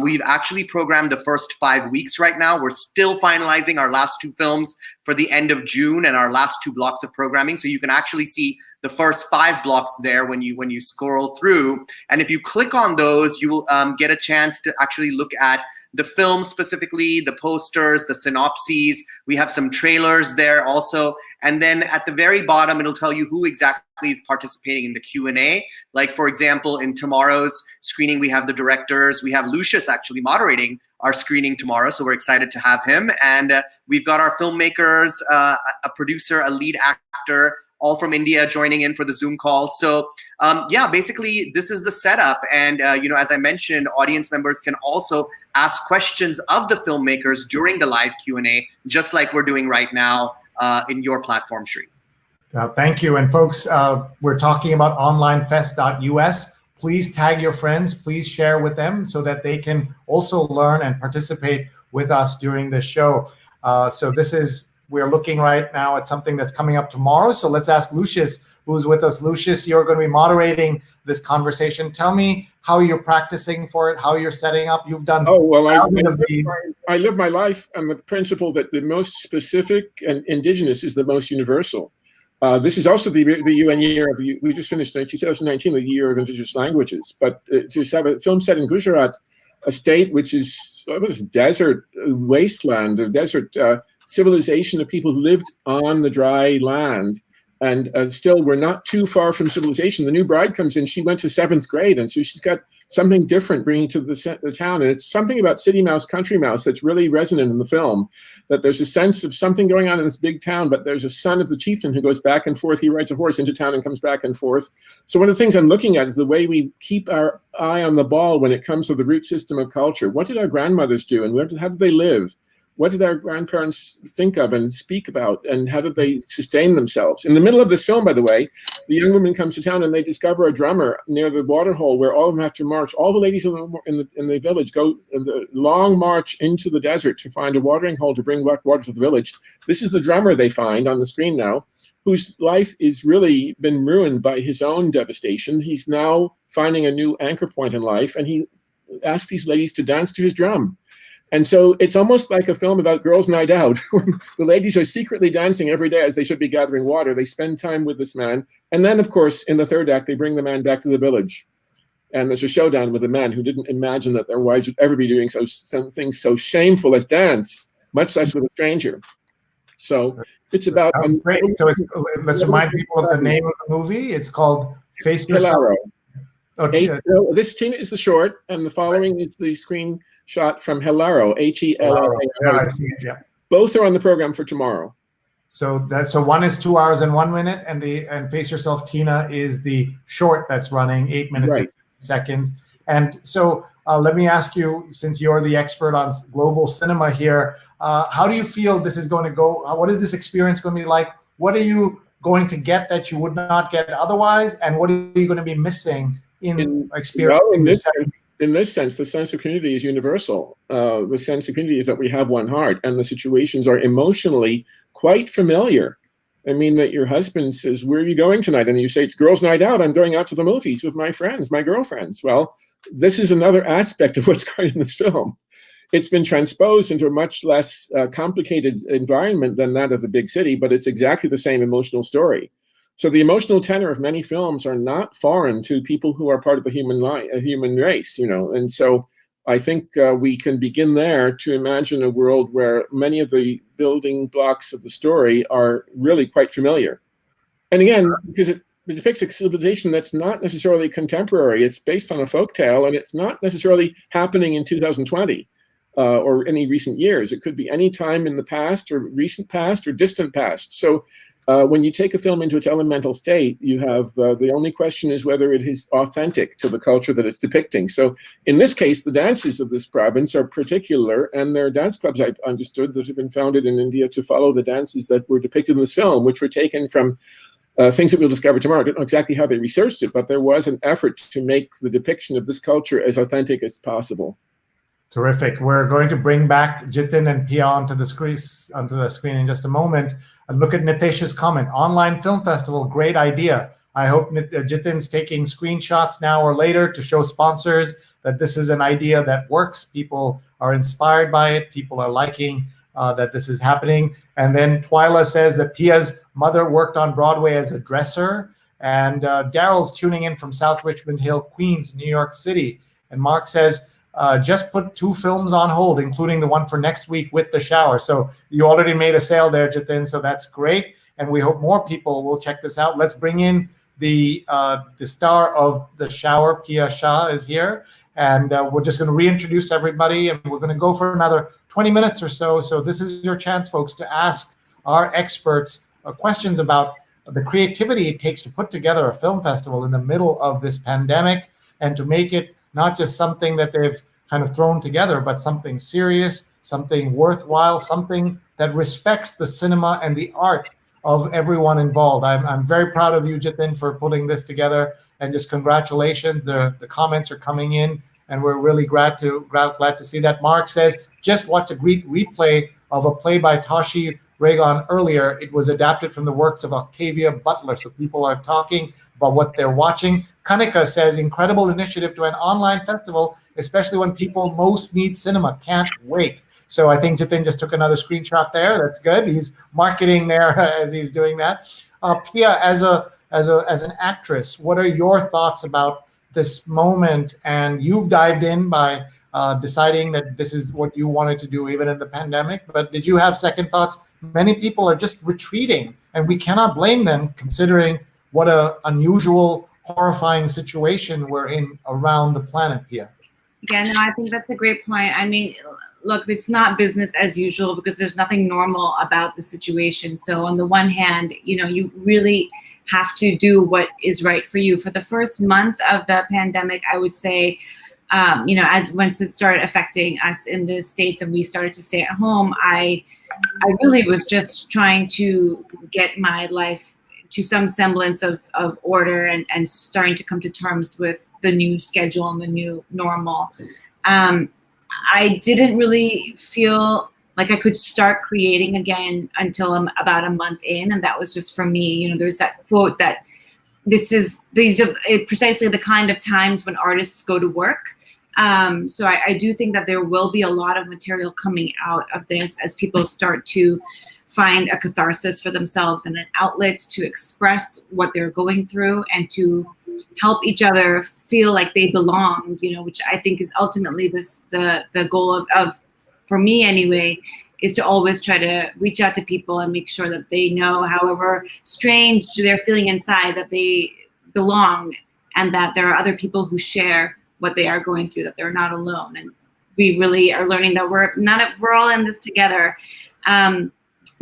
We've actually programmed the first 5 weeks right now. We're still finalizing our last 2 films for the end of June and our last 2 blocks of programming. So you can actually see the first 5 blocks there when you scroll through. And if you click on those, you will get a chance to actually look at the film specifically, the posters, the synopses. We have some trailers there also. And then at the very bottom, it'll tell you who exactly is participating in the Q&A. Like, for example, in tomorrow's screening, we have the directors. We have Lucius actually moderating our screening tomorrow, so we're excited to have him. And we've got our filmmakers, a producer, a lead actor, all from India joining in for the Zoom call. So basically this is the setup. And as I mentioned, audience members can also ask questions of the filmmakers during the live Q&A, just like we're doing right now in your platform, Sree. Thank you. And folks, we're talking about onlinefest.us. Please tag your friends, please share with them so that they can also learn and participate with us during the show. We're looking right now at something that's coming up tomorrow. So let's ask Lucius, who's with us. Lucius, you're going to be moderating this conversation. Tell me how you're practicing for it, how you're setting up. You've done I live my life on the principle that the most specific and indigenous is the most universal. This is also the UN year of we just finished 2019, the year of indigenous languages. But to have a film set in Gujarat, a state which is desert wasteland, a desert civilization of people who lived on the dry land, and still we're not too far from civilization. The new bride comes in, she went to 7th grade, and so she's got something different bringing to the town. And it's something about city mouse, country mouse that's really resonant in the film, that there's a sense of something going on in this big town, but there's a son of the chieftain who goes back and forth. He rides a horse into town and comes back and forth. So one of the things I'm looking at is the way we keep our eye on the ball when it comes to the root system of culture. What did our grandmothers do, and how did they live? What did our grandparents think of and speak about, and how did they sustain themselves? In the middle of this film, by the way, the young woman comes to town and they discover a drummer near the water hole where all of them have to march. All the ladies in the village go in the long march into the desert to find a watering hole to bring back water to the village. This is the drummer they find on the screen now, whose life is really been ruined by his own devastation. He's now finding a new anchor point in life, and he asks these ladies to dance to his drum. And so it's almost like a film about girls' night out. The ladies are secretly dancing every day as they should be gathering water. They spend time with this man. And then, of course, in the third act, they bring the man back to the village. And there's a showdown with the men who didn't imagine that their wives would ever be doing something so shameful as dance, much less with a stranger. So it's about... great. So let's remind people of the name of the movie. It's called Face Yourself. This Tina is the short, and the following is the screen shot from Helaro, H-E-L-A-R-O. Yeah. Both are on the program for tomorrow. So one is 2 hours and 1 minute, and Face Yourself, Tina, is the short that's running 8 minutes and 50 seconds. And so let me ask you, since you're the expert on global cinema here, how do you feel this is going to go? What is this experience going to be like? What are you going to get that you would not get otherwise? And what are you going to be missing in experience? Well, in this sense, the sense of community is universal. The sense of community is that we have one heart, and the situations are emotionally quite familiar. I mean, that your husband says, "Where are you going tonight?" And you say, "It's girls' night out. I'm going out to the movies with my friends, my girlfriends." Well, this is another aspect of what's going on in this film. It's been transposed into a much less complicated environment than that of the big city, but it's exactly the same emotional story. So the emotional tenor of many films are not foreign to people who are part of the human race, And so I think we can begin there to imagine a world where many of the building blocks of the story are really quite familiar. And again, because it depicts a civilization that's not necessarily contemporary. It's based on a folktale, and it's not necessarily happening in 2020 or any recent years. It could be any time in the past or recent past or distant past. So when you take a film into its elemental state, you have the only question is whether it is authentic to the culture that it's depicting. So in this case, the dances of this province are particular, and there are dance clubs, I've understood, that have been founded in India to follow the dances that were depicted in this film, which were taken from things that we'll discover tomorrow. I don't know exactly how they researched it, but there was an effort to make the depiction of this culture as authentic as possible. Terrific. We're going to bring back Jitin and Pia onto the screen in just a moment. And look at Nitesh's comment. Online film festival, great idea. I hope Jitin's taking screenshots now or later to show sponsors that this is an idea that works. People are inspired by it. People are liking that this is happening. And then Twyla says that Pia's mother worked on Broadway as a dresser. And Daryl's tuning in from South Richmond Hill, Queens, New York City. And Mark says, just put 2 films on hold, including the one for next week with The Shower. So you already made a sale there, Jitin, so that's great. And we hope more people will check this out. Let's bring in the star of The Shower, Pia Shah, is here. And we're just going to reintroduce everybody, and we're going to go for another 20 minutes or so. So this is your chance, folks, to ask our experts questions about the creativity it takes to put together a film festival in the middle of this pandemic, and to make it not just something that they've kind of thrown together, but something serious, something worthwhile, something that respects the cinema and the art of everyone involved. I'm very proud of you, Jitin, for putting this together, and just congratulations. The comments are coming in, and we're really glad to see that. Mark says, just watched a great replay of a play by Tashi Regan earlier. It was adapted from the works of Octavia Butler, so people are talking about what they're watching. Kanika says, incredible initiative to an online festival, especially when people most need cinema. Can't wait. So I think Jitin just took another screenshot there. That's good. He's marketing there as he's doing that. Pia, as an actress, what are your thoughts about this moment? And you've dived in by deciding that this is what you wanted to do even in the pandemic. But did you have second thoughts? Many people are just retreating, and we cannot blame them considering what a unusual, horrifying situation we're in around the planet, Pia. Yeah, no, I think that's a great point. I mean, look, it's not business as usual because there's nothing normal about the situation. So on the one hand, you really have to do what is right for you. For the first month of the pandemic, I would say, as once it started affecting us in the States and we started to stay at home, I really was just trying to get my life to some semblance of order and starting to come to terms with the new schedule and the new normal. I didn't really feel like I could start creating again until I'm about a month in, and that was just for me. There's that quote that these are precisely the kind of times when artists go to work. So I do think that there will be a lot of material coming out of this as people start to find a catharsis for themselves and an outlet to express what they're going through and to help each other feel like they belong, which I think is ultimately the goal of, for me anyway, is to always try to reach out to people and make sure that they know, however strange they're feeling inside, that they belong and that there are other people who share what they are going through, that they're not alone. And we really are learning that we're all in this together.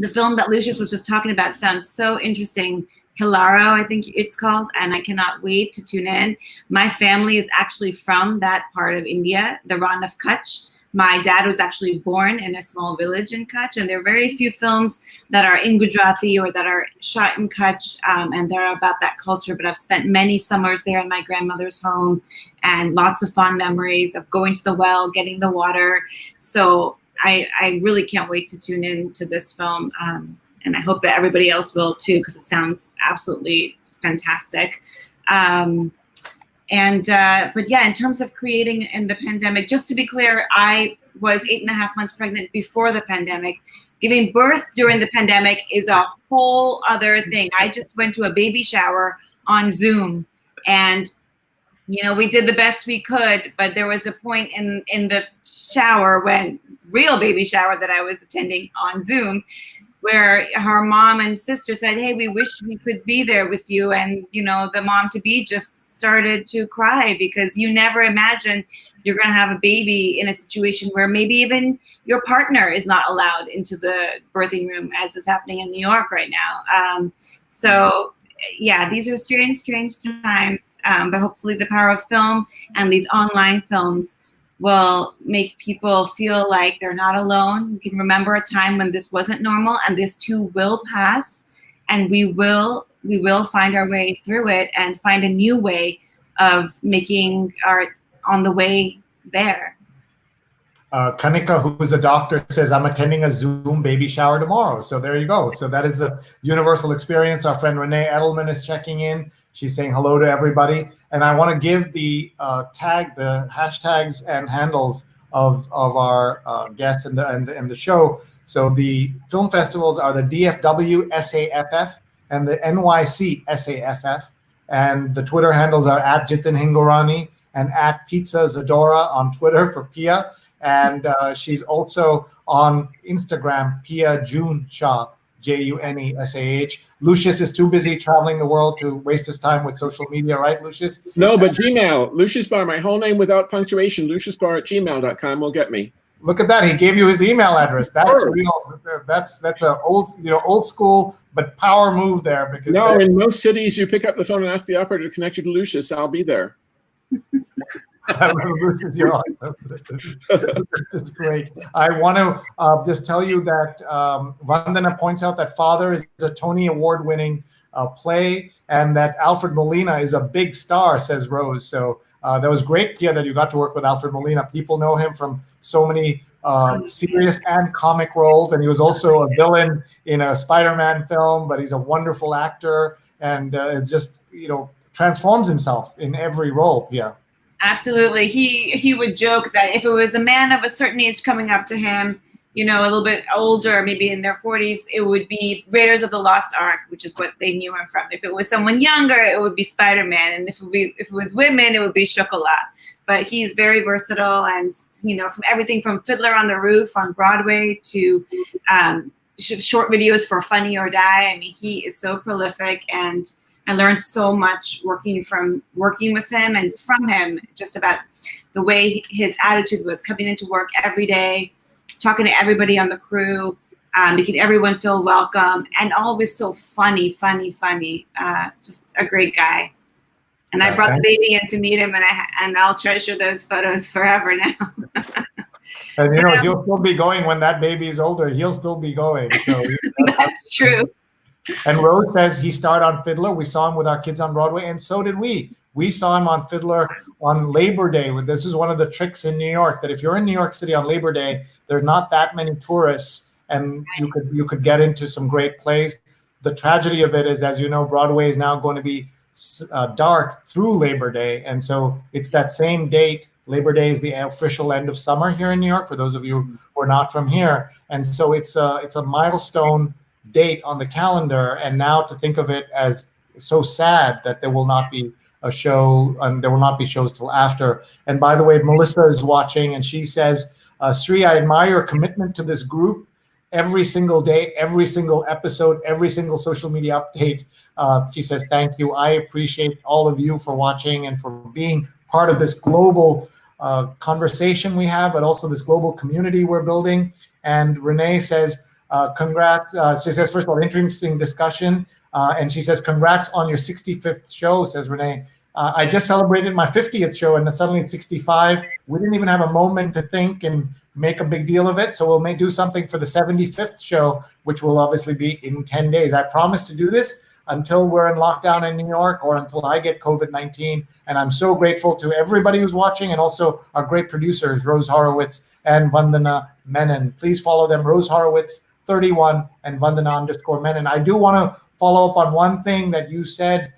The film that Lucius was just talking about sounds so interesting. Hilaro, I think it's called, and I cannot wait to tune in. My family is actually from that part of India, the Rann of Kutch. My dad was actually born in a small village in Kutch, and there are very few films that are in Gujarati or that are shot in Kutch, and they're about that culture. But I've spent many summers there in my grandmother's home, and lots of fond memories of going to the well, getting the water. So I really can't wait to tune in to this film, and I hope that everybody else will too, because it sounds absolutely fantastic. But yeah, in terms of creating in the pandemic, just to be clear, I was 8.5 months pregnant before the pandemic. Giving birth during the pandemic is a whole other thing. I just went to a baby shower on Zoom, and we did the best we could, but there was a point in the shower, when real baby shower that I was attending on Zoom, where her mom and sister said, hey, we wish we could be there with you. And, you know, the mom-to-be just started to cry because you never imagine you're going to have a baby in a situation where maybe even your partner is not allowed into the birthing room, as is happening in New York right now. So, yeah, these are strange, strange times. But hopefully the power of film and these online films will make people feel like they're not alone. You can remember a time when this wasn't normal, and this too will pass, and we will find our way through it and find a new way of making art on the way there. Kanika, who's a doctor, says, I'm attending a Zoom baby shower tomorrow. So there you go. So that is the universal experience. Our friend Renee Edelman is checking in. She's saying hello to everybody. And I want to give the the hashtags and handles of our guests and the show. So the film festivals are the DFW SAFF and the NYC SAFF. And the Twitter handles are at Jitin Hingorani and at Pizza Zadora on Twitter for Pia. And she's also on Instagram, Pia June Shah, Juneshah. Lucius is too busy traveling the world to waste his time with social media, right, Lucius? No, but Gmail, Lucius Barre, my whole name without punctuation, luciusbarre@gmail.com will get me. Look at that. He gave you his email address. That's real. That's a old school, but power move there. Because no, in most cities, you pick up the phone and ask the operator to connect you to Lucius. I'll be there. Lucius, you're awesome. This is great. I want to just tell you that Vandana points out that Father is a Tony Award-winning play, and that Alfred Molina is a big star, says Rose. So that was great, Pia, that you got to work with Alfred Molina. People know him from so many serious and comic roles, and he was also a villain in a Spider-Man film, but he's a wonderful actor, and it's just, transforms himself in every role, Pia. Absolutely. He would joke that if it was a man of a certain age coming up to him, a little bit older, maybe in their 40s, it would be Raiders of the Lost Ark, which is what they knew him from. If it was someone younger, it would be Spider-Man. And if it was women, it would be Chocolat. But he's very versatile, and, from everything from Fiddler on the Roof on Broadway to short videos for Funny or Die. I mean, he is so prolific, and I learned so much working with him and from him, just about the way his attitude was, coming into work every day, talking to everybody on the crew, making everyone feel welcome, and always so funny. Just a great guy. And I brought the baby in to meet him, and I'll treasure those photos forever now. And he'll still be going when that baby is older. He'll still be going. So that's true. And Rose says he starred on Fiddler. We saw him with our kids on Broadway, and so did we. We saw him on Fiddler on Labor Day. This is one of the tricks in New York, that if you're in New York City on Labor Day, there are not that many tourists, and you could get into some great plays. The tragedy of it is, as you know, Broadway is now going to be dark through Labor Day, and so it's that same date. Labor Day is the official end of summer here in New York, for those of you who are not from here, and so it's a milestone date on the calendar. And now to think of it as so sad that there will not be a show, and there will not be shows till after. And by the way, Melissa is watching, and she says, Sree, I admire your commitment to this group. Every single day, every single episode, every single social media update. She says, thank you. I appreciate all of you for watching and for being part of this global conversation we have, but also this global community we're building. And Renee says, congrats. She says, first of all, interesting discussion. And she says, congrats on your 65th show, says Renee. I just celebrated my 50th show, and then suddenly it's 65. We didn't even have a moment to think and make a big deal of it. So we'll do something for the 75th show, which will obviously be in 10 days. I promise to do this until we're in lockdown in New York, or until I get COVID-19. And I'm so grateful to everybody who's watching, and also our great producers, Rose Horowitz and Vandana Menon. Please follow them, Rose Horowitz 31 and Vandana_Menon. I do want to follow up on one thing that you said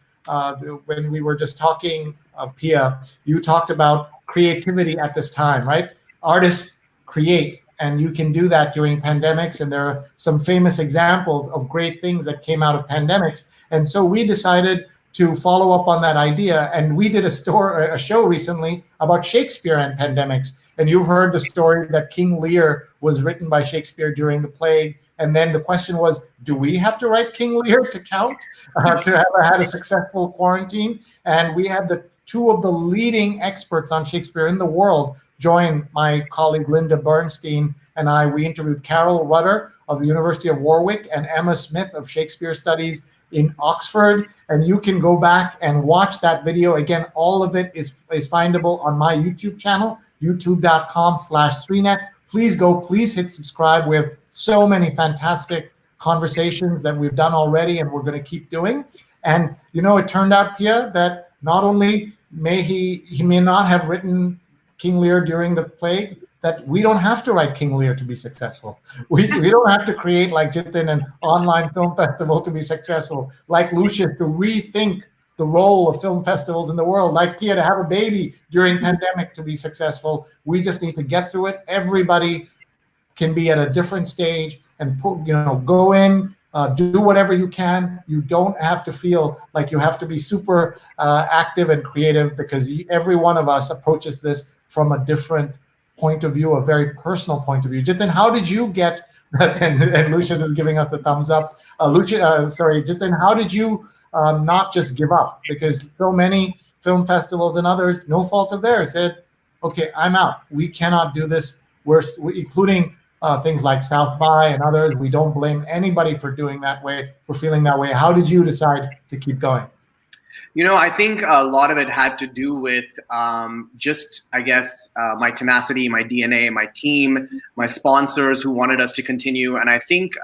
when we were just talking, Pia. You talked about creativity at this time, right? Artists create, and you can do that during pandemics. And there are some famous examples of great things that came out of pandemics. And so we decided to follow up on that idea. And we did a show recently about Shakespeare and pandemics. And you've heard the story that King Lear was written by Shakespeare during the plague, And then the question was, do we have to write King Lear to count, to have had a successful quarantine? And we had the two of the leading experts on Shakespeare in the world join my colleague Linda Bernstein and I. We interviewed Carol Rudder of the University of Warwick and Emma Smith of Shakespeare Studies in Oxford. And you can go back and watch that video. Again, all of it is findable on my YouTube channel, youtube.com/SreeNet. Please go, please hit subscribe. We have so many fantastic conversations that we've done already and we're going to keep doing. And, you know, it turned out, Pia, that not only may he may not have written King Lear during the plague, that we don't have to write King Lear to be successful. We don't have to create, like Jitin, an online film festival to be successful, like Lucius to rethink the role of film festivals in the world, like Pia to have a baby during pandemic to be successful. We just need to get through it. Everybody can be at a different stage and go in, do whatever you can. You don't have to feel like you have to be super active and creative, because every one of us approaches this from a different point of view, a very personal point of view. Jitin, how did you get, and Lucius is giving us the thumbs up. Jitin, how did you not just give up? Because so many film festivals and others, no fault of theirs, said, okay, I'm out. We cannot do this. We're including things like South by and others. We don't blame anybody for doing that way, for feeling that way. How did you decide to keep going? You know, I think a lot of it had to do with just, I guess, my tenacity, my DNA, my team, my sponsors who wanted us to continue. And I think,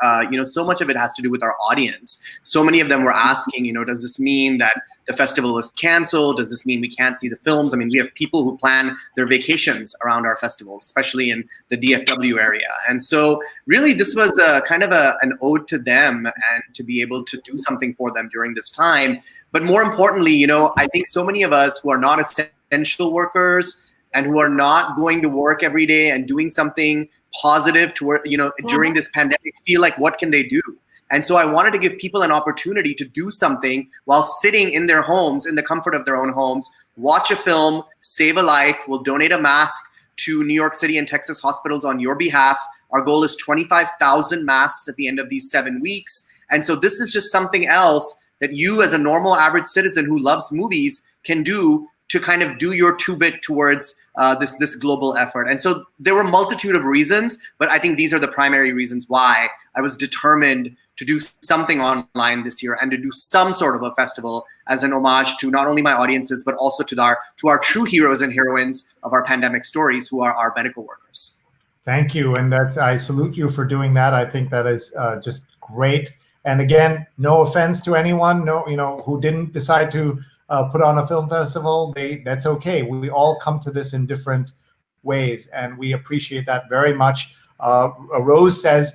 so much of it has to do with our audience. So many of them were asking, does this mean that the festival is canceled? Does this mean we can't see the films? I mean, we have people who plan their vacations around our festivals, especially in the DFW area. And so really this was kind of an ode to them and to be able to do something for them during this time. But more importantly, I think so many of us who are not essential workers and who are not going to work every day and doing something positive to work, during this pandemic, feel like, what can they do? And so I wanted to give people an opportunity to do something while sitting in their homes, in the comfort of their own homes, watch a film, save a life. We'll donate a mask to New York City and Texas hospitals on your behalf. Our goal is 25,000 masks at the end of these 7 weeks. And so this is just something else that you, as a normal average citizen who loves movies, can do to kind of do your two-bit towards this global effort. And so there were a multitude of reasons, but I think these are the primary reasons why I was determined to do something online this year and to do some sort of a festival as an homage to not only my audiences, but also to our true heroes and heroines of our pandemic stories, who are our medical workers. Thank you. And I salute you for doing that. I think that is just great. And again, no offense to anyone, who didn't decide to put on a film festival. That's okay. We all come to this in different ways, and we appreciate that very much. Rose says,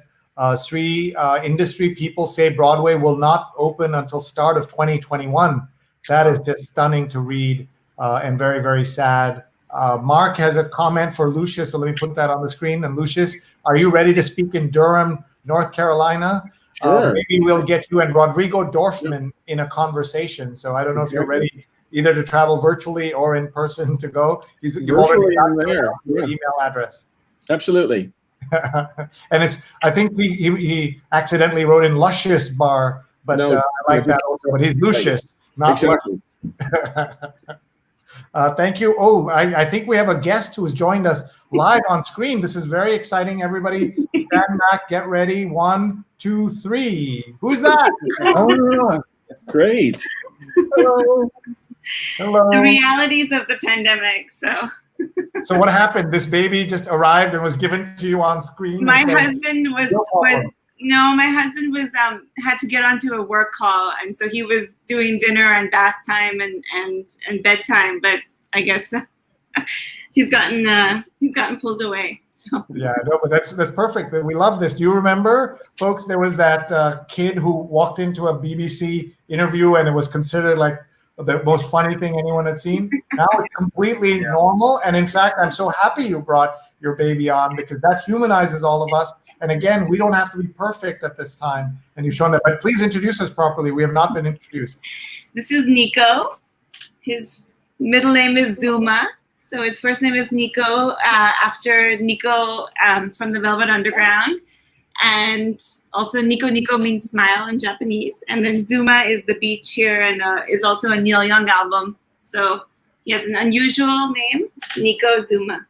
Sree, industry people say Broadway will not open until start of 2021. That is just stunning to read and very, very sad. Mark has a comment for Lucius, so let me put that on the screen. And Lucius, are you ready to speak in Durham, North Carolina? Sure. Maybe we'll get you and Rodrigo Dorfman in a conversation. So I don't know if you're ready either to travel virtually or in person to go. You've already got your email address. Absolutely. And I think he accidentally wrote in Lucius Barre, but no, I like that also. But he's Lucius, not exactly. Thank you. Oh, I think we have a guest who has joined us live on screen. This is very exciting. Everybody stand back, get ready. 1, 2, 3. Who's that? Oh, great. Hello. Hello. The realities of the pandemic. So what happened? This baby just arrived and was given to you on screen? My husband my husband was had to get onto a work call, and so he was doing dinner and bath time and bedtime. But I guess he's gotten pulled away. So. Yeah, no, but that's perfect. We love this. Do you remember, folks? There was that kid who walked into a BBC interview, and it was considered like the most funny thing anyone had seen. Now it's completely normal. And in fact, I'm so happy you brought your baby on, because that humanizes all of us. And again, we don't have to be perfect at this time. And you've shown that. But please introduce us properly. We have not been introduced. This is Nico. His middle name is Zuma. So his first name is Nico, after Nico from the Velvet Underground. And also Nico Nico means smile in Japanese. And then Zuma is the beach here, and is also a Neil Young album. So he has an unusual name, Nico Zuma.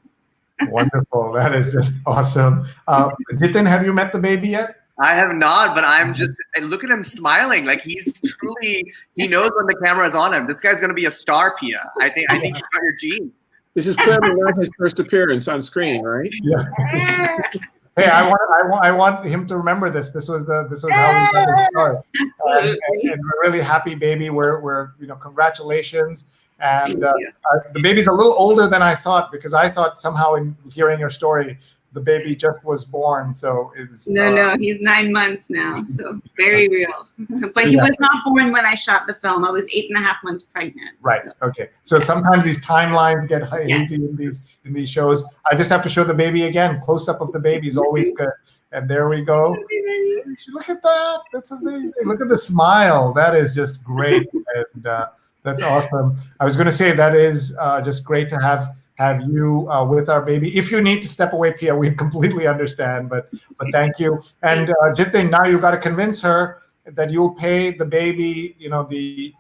Wonderful. That is just awesome. Jitin, have you met the baby yet? I have not, but I'm just, and look at him smiling. Like he's truly, he knows when the camera is on him. This guy's going to be a star, Pia. I think you got your gene. This is clearly not his first appearance on screen, right? Yeah. Hey, I want him to remember this. This was how we got to start. And we're really happy, baby. We're congratulations. And the baby's a little older than I thought, because I thought somehow in hearing your story, the baby just was born. So no, he's 9 months now. So very real. But he was not born when I shot the film. I was 8.5 months pregnant. Right. So. Okay. So sometimes these timelines get hazy in these shows. I just have to show the baby again. Close up of the baby is always good. And there we go. Look at that. That's amazing. Look at the smile. That is just great. And that's awesome. I was going to say that is just great to have you with our baby. If you need to step away, Pia, we completely understand, but thank you. And Jitin, now you've got to convince her that you'll pay the baby, the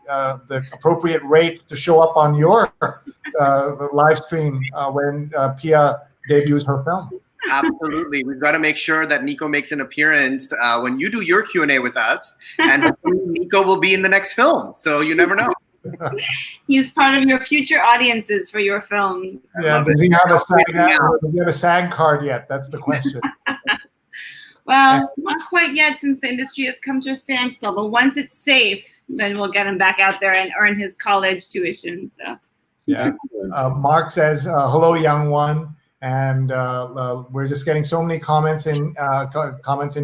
appropriate rates to show up on your live stream when Pia debuts her film. Absolutely. We've got to make sure that Nico makes an appearance when you do your Q&A with us, and hopefully Nico will be in the next film. So you never know. He's part of your future audiences for your film. Yeah, does he have a SAG card yet? That's the question. Well, not quite yet, since the industry has come to a standstill. But once it's safe, then we'll get him back out there and earn his college tuition. So. Yeah. Mark says, "Hello, young one." And we're just getting so many comments in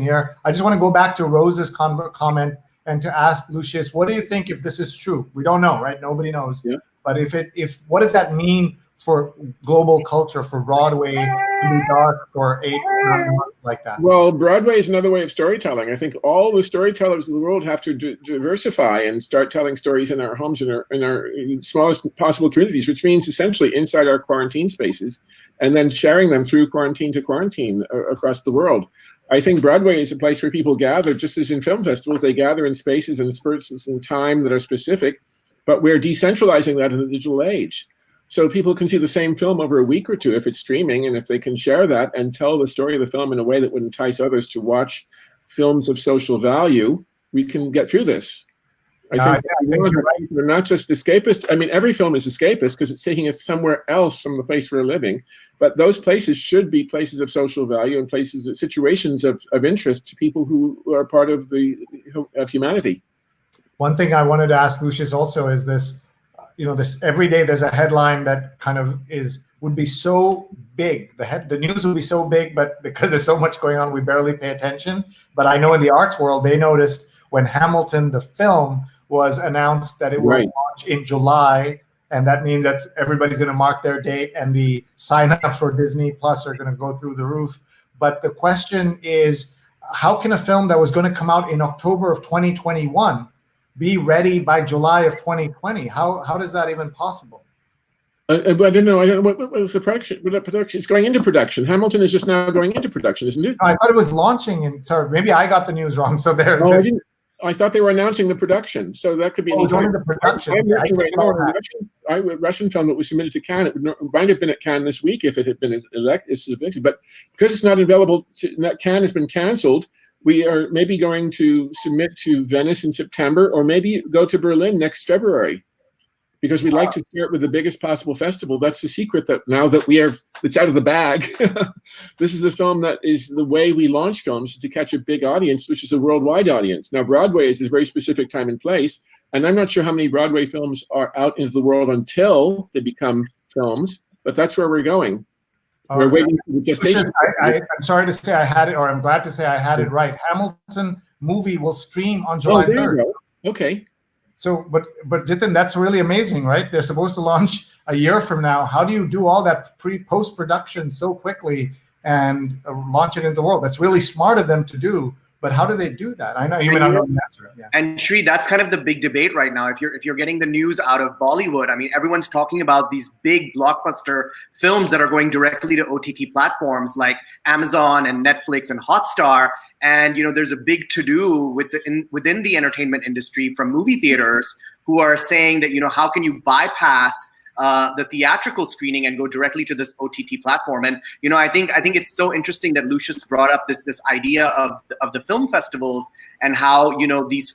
here. I just want to go back to Rose's comment and to ask Lucius, what do you think if this is true? We don't know, right? Nobody knows. Yeah. But if what does that mean for global culture, for Broadway to be dark for 8 or 9 months like that? Well, Broadway is another way of storytelling. I think all the storytellers of the world have to diversify and start telling stories in our homes, in our smallest possible communities, which means essentially inside our quarantine spaces, and then sharing them through quarantine to quarantine across the world. I think Broadway is a place where people gather, just as in film festivals, they gather in spaces and spurts in time that are specific, but we're decentralizing that in the digital age. So people can see the same film over a week or two if it's streaming, and if they can share that and tell the story of the film in a way that would entice others to watch films of social value, we can get through this. I think we're not just escapist. I mean, every film is escapist because it's taking us somewhere else from the place we're living. But those places should be places of social value and places, situations of interest to people who are part of humanity. One thing I wanted to ask Lucius also is this, this every day there's a headline that kind of would be so big. The news would be so big, but because there's so much going on, we barely pay attention. But I know in the arts world, they noticed when Hamilton, the film, was announced that it will launch in July, and that means that everybody's going to mark their date, and the sign-up for Disney Plus are going to go through the roof. But the question is, how can a film that was going to come out in October of 2021 be ready by July of 2020? How does that even possible? I don't know. What was the production? It's going into production. Hamilton is just now going into production, isn't it? I thought it was launching. Sorry, maybe I got the news wrong. So there. No, I didn't. I thought they were announcing the production, so that could be an the production. I'm a Russian film that was submitted to Cannes. It might have been at Cannes this week if it had been elected, but because it's not available, Cannes has been canceled. We are maybe going to submit to Venice in September, or maybe go to Berlin next February, because we'd like to start with the biggest possible festival. That's the secret, that now that it's out of the bag. This is a film that is the way we launch films, to catch a big audience, which is a worldwide audience. Now, Broadway is a very specific time and place, and I'm not sure how many Broadway films are out into the world until they become films, but that's where we're going. We're waiting for the gestation. I'm sorry to say I had it, or I'm glad to say I had it right. Hamilton movie will stream on July 3rd. Okay. So, but Jitin, that's really amazing, right? They're supposed to launch a year from now. How do you do all that post-production so quickly and launch it into the world? That's really smart of them to do, But how do they do that? I know you may not know the answer. Yeah. And Sree, that's kind of the big debate right now. If you're getting the news out of Bollywood, I mean, everyone's talking about these big blockbuster films that are going directly to OTT platforms like Amazon and Netflix and Hotstar. And there's a big to-do within the entertainment industry from movie theaters who are saying that how can you bypass the theatrical screening and go directly to this OTT platform. And I think it's so interesting that Lucius brought up this idea of the film festivals and how these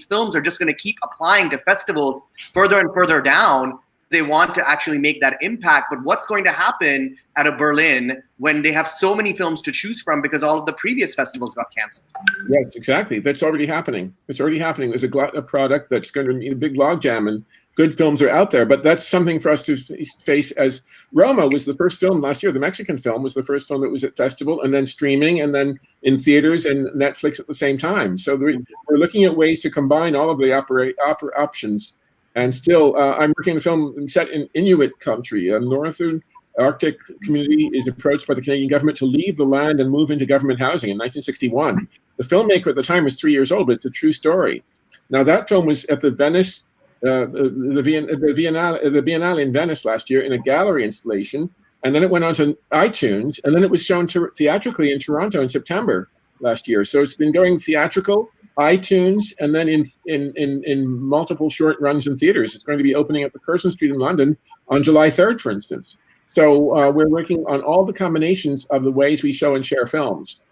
films are just going to keep applying to festivals further and further down. They want to actually make that impact, but what's going to happen at a Berlin when they have so many films to choose from because all of the previous festivals got canceled? Yes, exactly. That's already happening. It's already happening. There's a product that's going to be a big logjam, and good films are out there, but that's something for us to face. As Roma was the first film last year, the Mexican film was the first film that was at festival and then streaming and then in theaters and Netflix at the same time. So we're looking at ways to combine all of the options. And still, I'm working on a film set in Inuit country. A northern Arctic community is approached by the Canadian government to leave the land and move into government housing in 1961. The filmmaker at the time was 3 years old, but it's a true story. Now, that film was at the Venice, the Biennale in Venice last year in a gallery installation, and then it went on to iTunes, and then it was shown theatrically in Toronto in September last year. So it's been going theatrical, iTunes, and then in multiple short runs in theaters. It's going to be opening at the Curzon Street in London on July 3rd, for instance. So we're working on all the combinations of the ways we show and share films.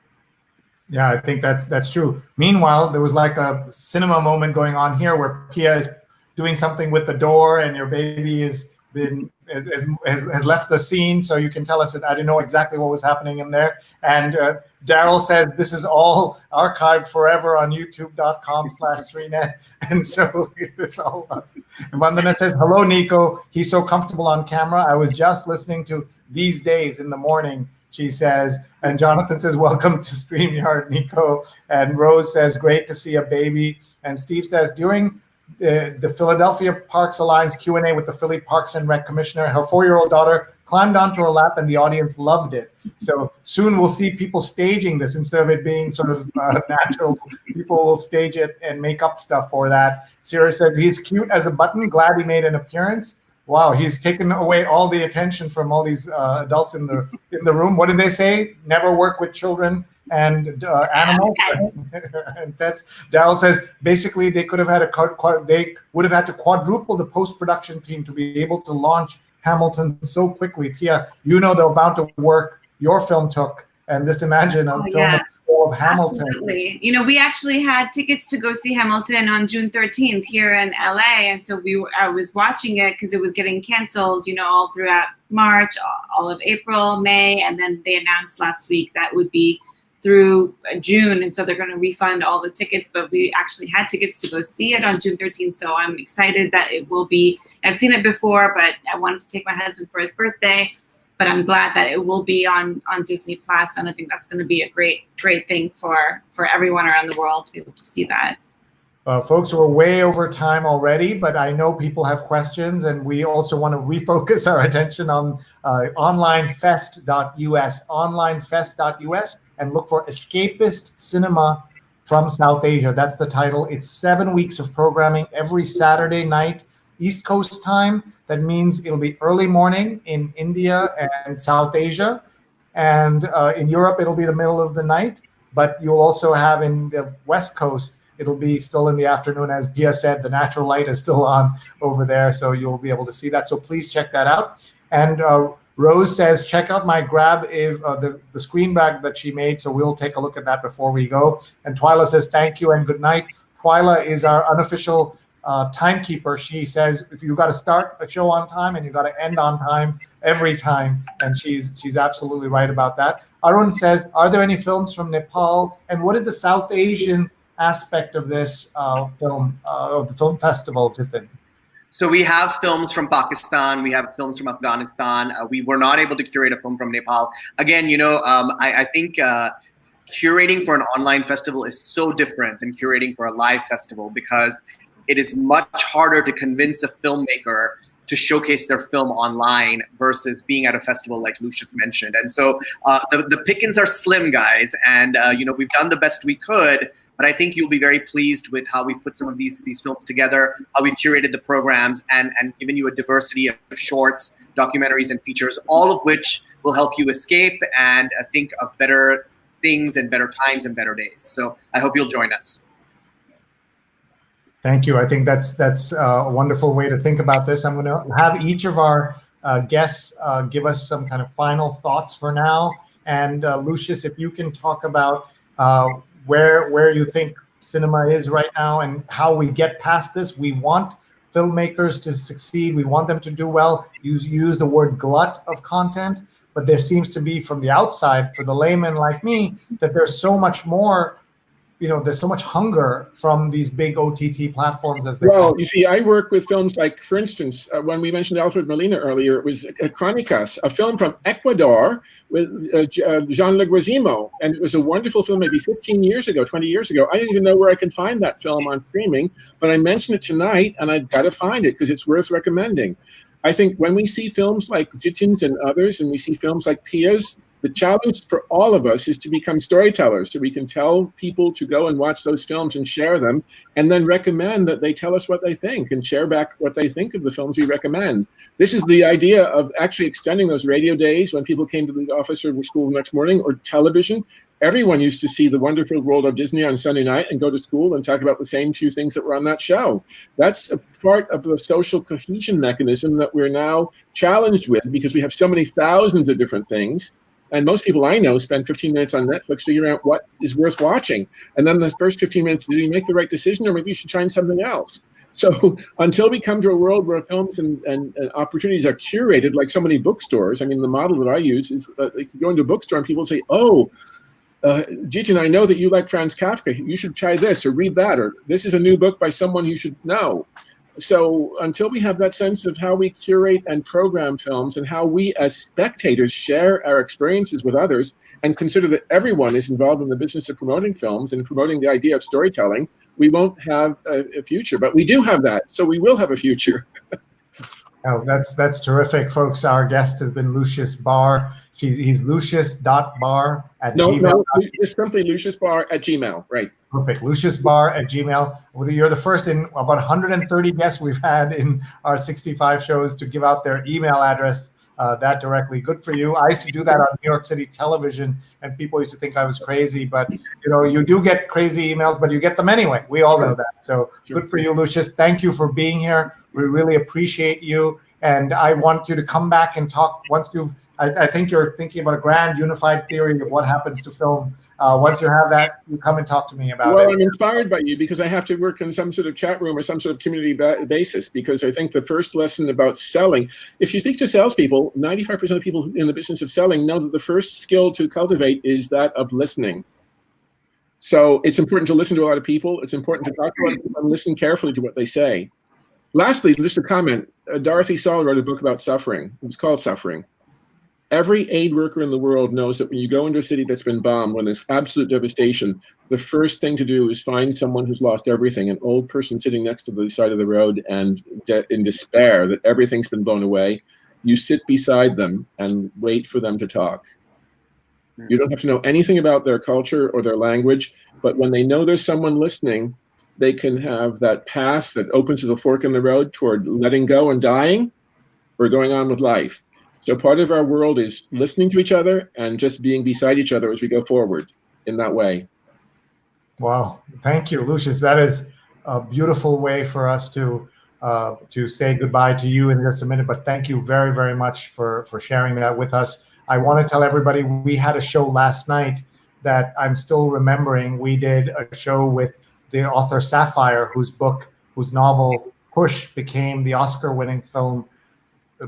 Yeah, I think that's true. Meanwhile, there was like a cinema moment going on here where Pia is doing something with the door, and your baby has left the scene, so you can tell us that I didn't know exactly what was happening in there. And Daryl says this is all archived forever on youtube.com/SreeNet, and so it's all. And Vandana says, "Hello, Nico. He's so comfortable on camera. I was just listening to These Days in the morning." She says, and Jonathan says, "Welcome to StreamYard, Nico." And Rose says, "Great to see a baby." And Steve says, "During the Philadelphia Parks Alliance Q&A with the Philly Parks and Rec Commissioner, her 4-year-old daughter climbed onto her lap and the audience loved it." So soon we'll see people staging this instead of it being sort of natural. People will stage it and make up stuff for that. Sierra said, "He's cute as a button. Glad he made an appearance." Wow, he's taken away all the attention from all these adults in the room. What did they say? Never work with children and animals and pets. Daryl says basically they could have had they would have had to quadruple the post-production team to be able to launch Hamilton so quickly. Pia, the amount of work your film took, and just imagine a film of the scale of Hamilton. Absolutely. We actually had tickets to go see Hamilton on June 13th here in LA, and so I was watching it because it was getting canceled, all throughout March, all of April, May, and then they announced last week that would be through June, and so they're going to refund all the tickets, but we actually had tickets to go see it on June 13th, so I'm excited that it will be. I've seen it before, but I wanted to take my husband for his birthday, but I'm glad that it will be on Disney Plus, and I think that's going to be a great thing for everyone around the world to be able to see that. Folks, we're way over time already, but I know people have questions, and we also want to refocus our attention on onlinefest.us, and look for Escapist Cinema from South Asia. That's the title. It's 7 weeks of programming every Saturday night, East Coast time. That means it'll be early morning in India and South Asia, and in Europe, it'll be the middle of the night, but you'll also have in the West Coast, it'll be still in the afternoon. As Pia said, the natural light is still on over there, so you'll be able to see that. So please check that out. And Rose says, check out my grab the screen grab that she made, so we'll take a look at that before we go. And Twyla says, thank you and good night. Twyla is our unofficial timekeeper. She says, if you got to start a show on time and you got to end on time every time, and she's absolutely right about that. Arun says, are there any films from Nepal, and what is the South Asian aspect of this film, of the film festival, Jitin? So we have films from Pakistan, we have films from Afghanistan. We were not able to curate a film from Nepal. Again, I think curating for an online festival is so different than curating for a live festival, because it is much harder to convince a filmmaker to showcase their film online versus being at a festival like Lucius mentioned. And so the pickings are slim, guys. And, we've done the best we could, but I think you'll be very pleased with how we've put some of these films together, how we've curated the programs and given you a diversity of shorts, documentaries, and features, all of which will help you escape and think of better things and better times and better days. So I hope you'll join us. Thank you. I think that's a wonderful way to think about this. I'm going to have each of our guests give us some kind of final thoughts for now. And Lucius, if you can talk about where you think cinema is right now and how we get past this. We want filmmakers to succeed. We want them to do well. You use the word glut of content, but there seems to be from the outside, for the layman like me, that there's so much more, there's so much hunger from these big OTT platforms as they Well, you see, I work with films like, for instance, when we mentioned Alfred Molina earlier, it was Chronicas, a film from Ecuador with Jean Leguizamo. And it was a wonderful film maybe 15 years ago, 20 years ago. I didn't even know where I can find that film on streaming, but I mentioned it tonight and I've got to find it because it's worth recommending. I think when we see films like Jitin's and others, and we see films like Pia's, the challenge for all of us is to become storytellers, so we can tell people to go and watch those films and share them, and then recommend that they tell us what they think and share back what they think of the films we recommend. This is the idea of actually extending those radio days when people came to the office or school the next morning, or television. Everyone used to see The Wonderful World of Disney on Sunday night and go to school and talk about the same few things that were on that show. That's a part of the social cohesion mechanism that we're now challenged with because we have so many thousands of different things. And most people I know spend 15 minutes on Netflix figuring out what is worth watching. And then the first 15 minutes, do you make the right decision, or maybe you should try something else? So until we come to a world where films and opportunities are curated like so many bookstores, I mean, the model that I use is you go into a bookstore and people say, oh, Jitin, I know that you like Franz Kafka. You should try this or read that, or this is a new book by someone you should know. So until we have that sense of how we curate and program films and how we as spectators share our experiences with others and consider that everyone is involved in the business of promoting films and promoting the idea of storytelling, we won't have a future. But we do have that, so we will have a future. Oh, that's terrific, folks. Our guest has been Lucius Barre. He's lucius.barre@gmail. No, it's simply Lucius Barre at Gmail, right? Perfect. Lucius Barre at Gmail. Well, you're the first in about 130 guests we've had in our 65 shows to give out their email address that directly. Good for you. I used to do that on New York City television, and people used to think I was crazy. But you do get crazy emails, but you get them anyway. We all know that. So good for you, Lucius. Thank you for being here. We really appreciate you, and I want you to come back and talk once you've. I think you're thinking about a grand unified theory of what happens to film. Once you have that, you come and talk to me about it. Well, I'm inspired by you because I have to work in some sort of chat room or some sort of community basis, because I think the first lesson about selling, if you speak to salespeople, 95% of the people in the business of selling know that the first skill to cultivate is that of listening. So it's important to listen to a lot of people. It's important to talk to a lot of people and listen carefully to what they say. Lastly, just a comment, Dorothy Saul wrote a book about suffering. It was called Suffering. Every aid worker in the world knows that when you go into a city that's been bombed, when there's absolute devastation, the first thing to do is find someone who's lost everything, an old person sitting next to the side of the road and in despair that everything's been blown away. You sit beside them and wait for them to talk. You don't have to know anything about their culture or their language, but when they know there's someone listening, they can have that path that opens as a fork in the road toward letting go and dying or going on with life. So part of our world is listening to each other and just being beside each other as we go forward in that way. Wow. Thank you, Lucius. That is a beautiful way for us to say goodbye to you in just a minute. But thank you very, very much for sharing that with us. I want to tell everybody we had a show last night that I'm still remembering. We did a show with the author Sapphire, whose novel Push became the Oscar-winning film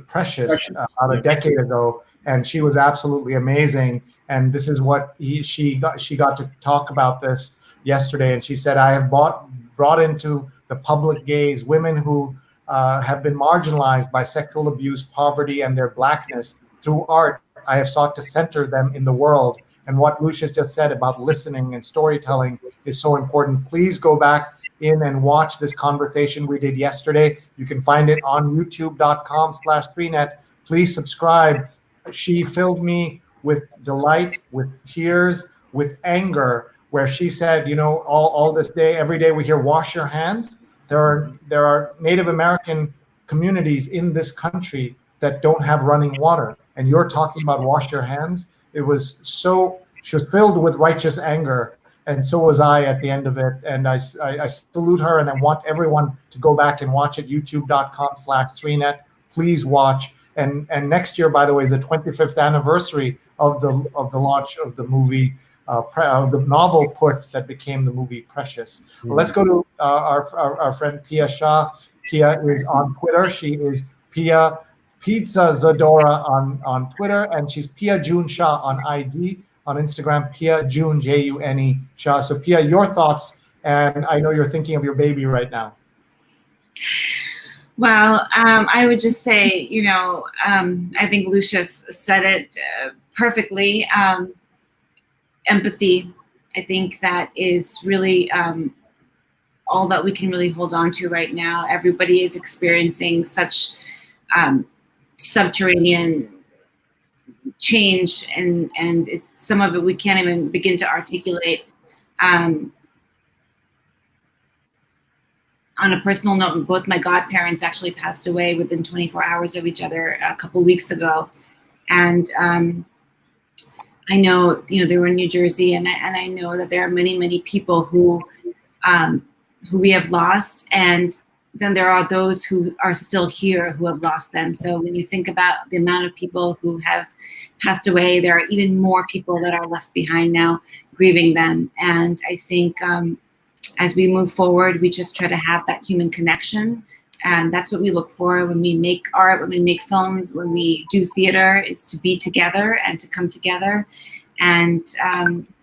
Precious about a decade ago, and she was absolutely amazing. And this is what she got to talk about this yesterday. And she said, I have brought into the public gaze women who have been marginalized by sexual abuse, poverty, and their blackness. Through art, I have sought to center them in the world. And what Lucius just said about listening and storytelling is so important. Please go back in and watch this conversation we did yesterday. You can find it on youtube.com/SreeNet. Please subscribe. She filled me with delight, with tears, with anger, where she said, you know, all this day, every day we hear wash your hands. There are Native American communities in this country that don't have running water. And you're talking about wash your hands. She was filled with righteous anger. And so was I at the end of it. And I salute her, and I want everyone to go back and watch it, youtube.com/SreeNet. Please watch. And next year, by the way, is the 25th anniversary of the launch of the movie, the novel Put that became the movie Precious. Well, let's go to our friend Pia Shah. Pia is on Twitter. She is Pia Pizza Zadora on Twitter, and she's Pia June Shah on IG. On Instagram, Pia June, June Shah. So Pia, your thoughts, and I know you're thinking of your baby right now. Well, I would just say, you know, I think Lucius said it perfectly. Empathy, I think that is really all that we can really hold on to right now. Everybody is experiencing such subterranean change, and some of it we can't even begin to articulate. On a personal note, both my godparents actually passed away within 24 hours of each other a couple weeks ago, and I know, you know, they were in New Jersey, and I know that there are many people who we have lost, and then there are those who are still here who have lost them. So when you think about the amount of people who have passed away, there are even more people that are left behind now grieving them. And I think as we move forward, we just try to have that human connection. And that's what we look for when we make art, when we make films, when we do theater, is to be together and to come together. And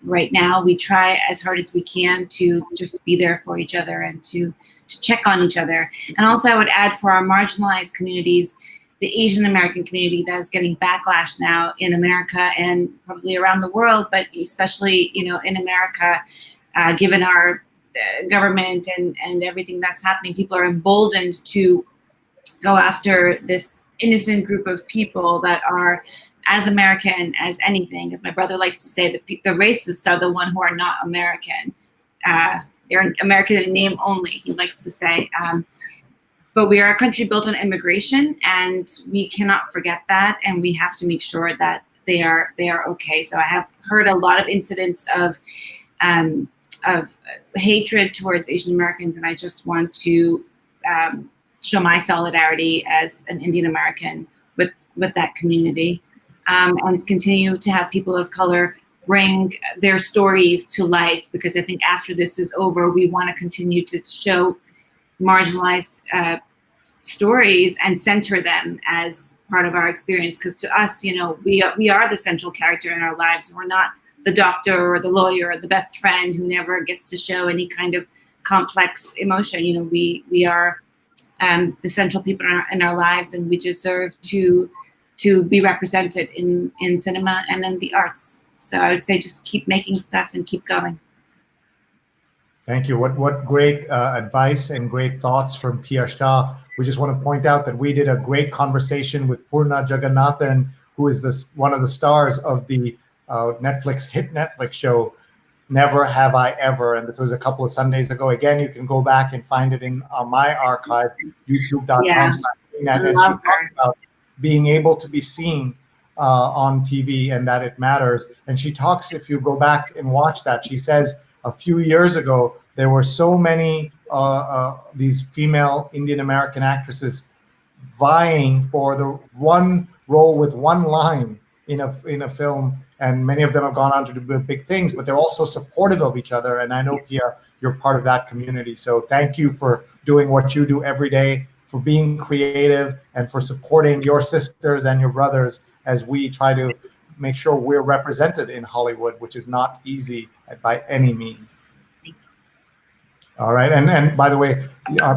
right now we try as hard as we can to just be there for each other and to check on each other. And also I would add, for our marginalized communities, the Asian American community that is getting backlash now in America and probably around the world, but especially, you know, in America, given our government and everything that's happening, people are emboldened to go after this innocent group of people that are as American as anything. As my brother likes to say, the racists are the one who are not American. They're American in name only, he likes to say. But we are a country built on immigration, and we cannot forget that, and we have to make sure that they are okay. So I have heard a lot of incidents of hatred towards Asian Americans, and I just want to show my solidarity as an Indian American with that community, and continue to have people of color bring their stories to life, because I think after this is over, we want to continue to show marginalized stories and center them as part of our experience. Because to us, you know, we are the central character in our lives. We're not the doctor or the lawyer or the best friend who never gets to show any kind of complex emotion. You know, we are the central people in our lives, and we deserve to be represented in cinema and in the arts. So I would say just keep making stuff and keep going. Thank you. What great advice and great thoughts from Pia Shah. We just want to point out that we did a great conversation with Purna Jagannathan, who is one of the stars of the hit Netflix show, Never Have I Ever. And this was a couple of Sundays ago. Again, you can go back and find it in my archive, youtube.com/SreeNet. And she talked about being able to be seen on TV and that it matters. And she talks, if you go back and watch that, she says a few years ago, there were so many these female Indian American actresses vying for the one role with one line in a film, and many of them have gone on to do big things, but they're also supportive of each other. And I know, Pia, you're part of that community. So thank you for doing what you do every day, for being creative, and for supporting your sisters and your brothers as we try to make sure we're represented in Hollywood, which is not easy by any means. All right, and by the way,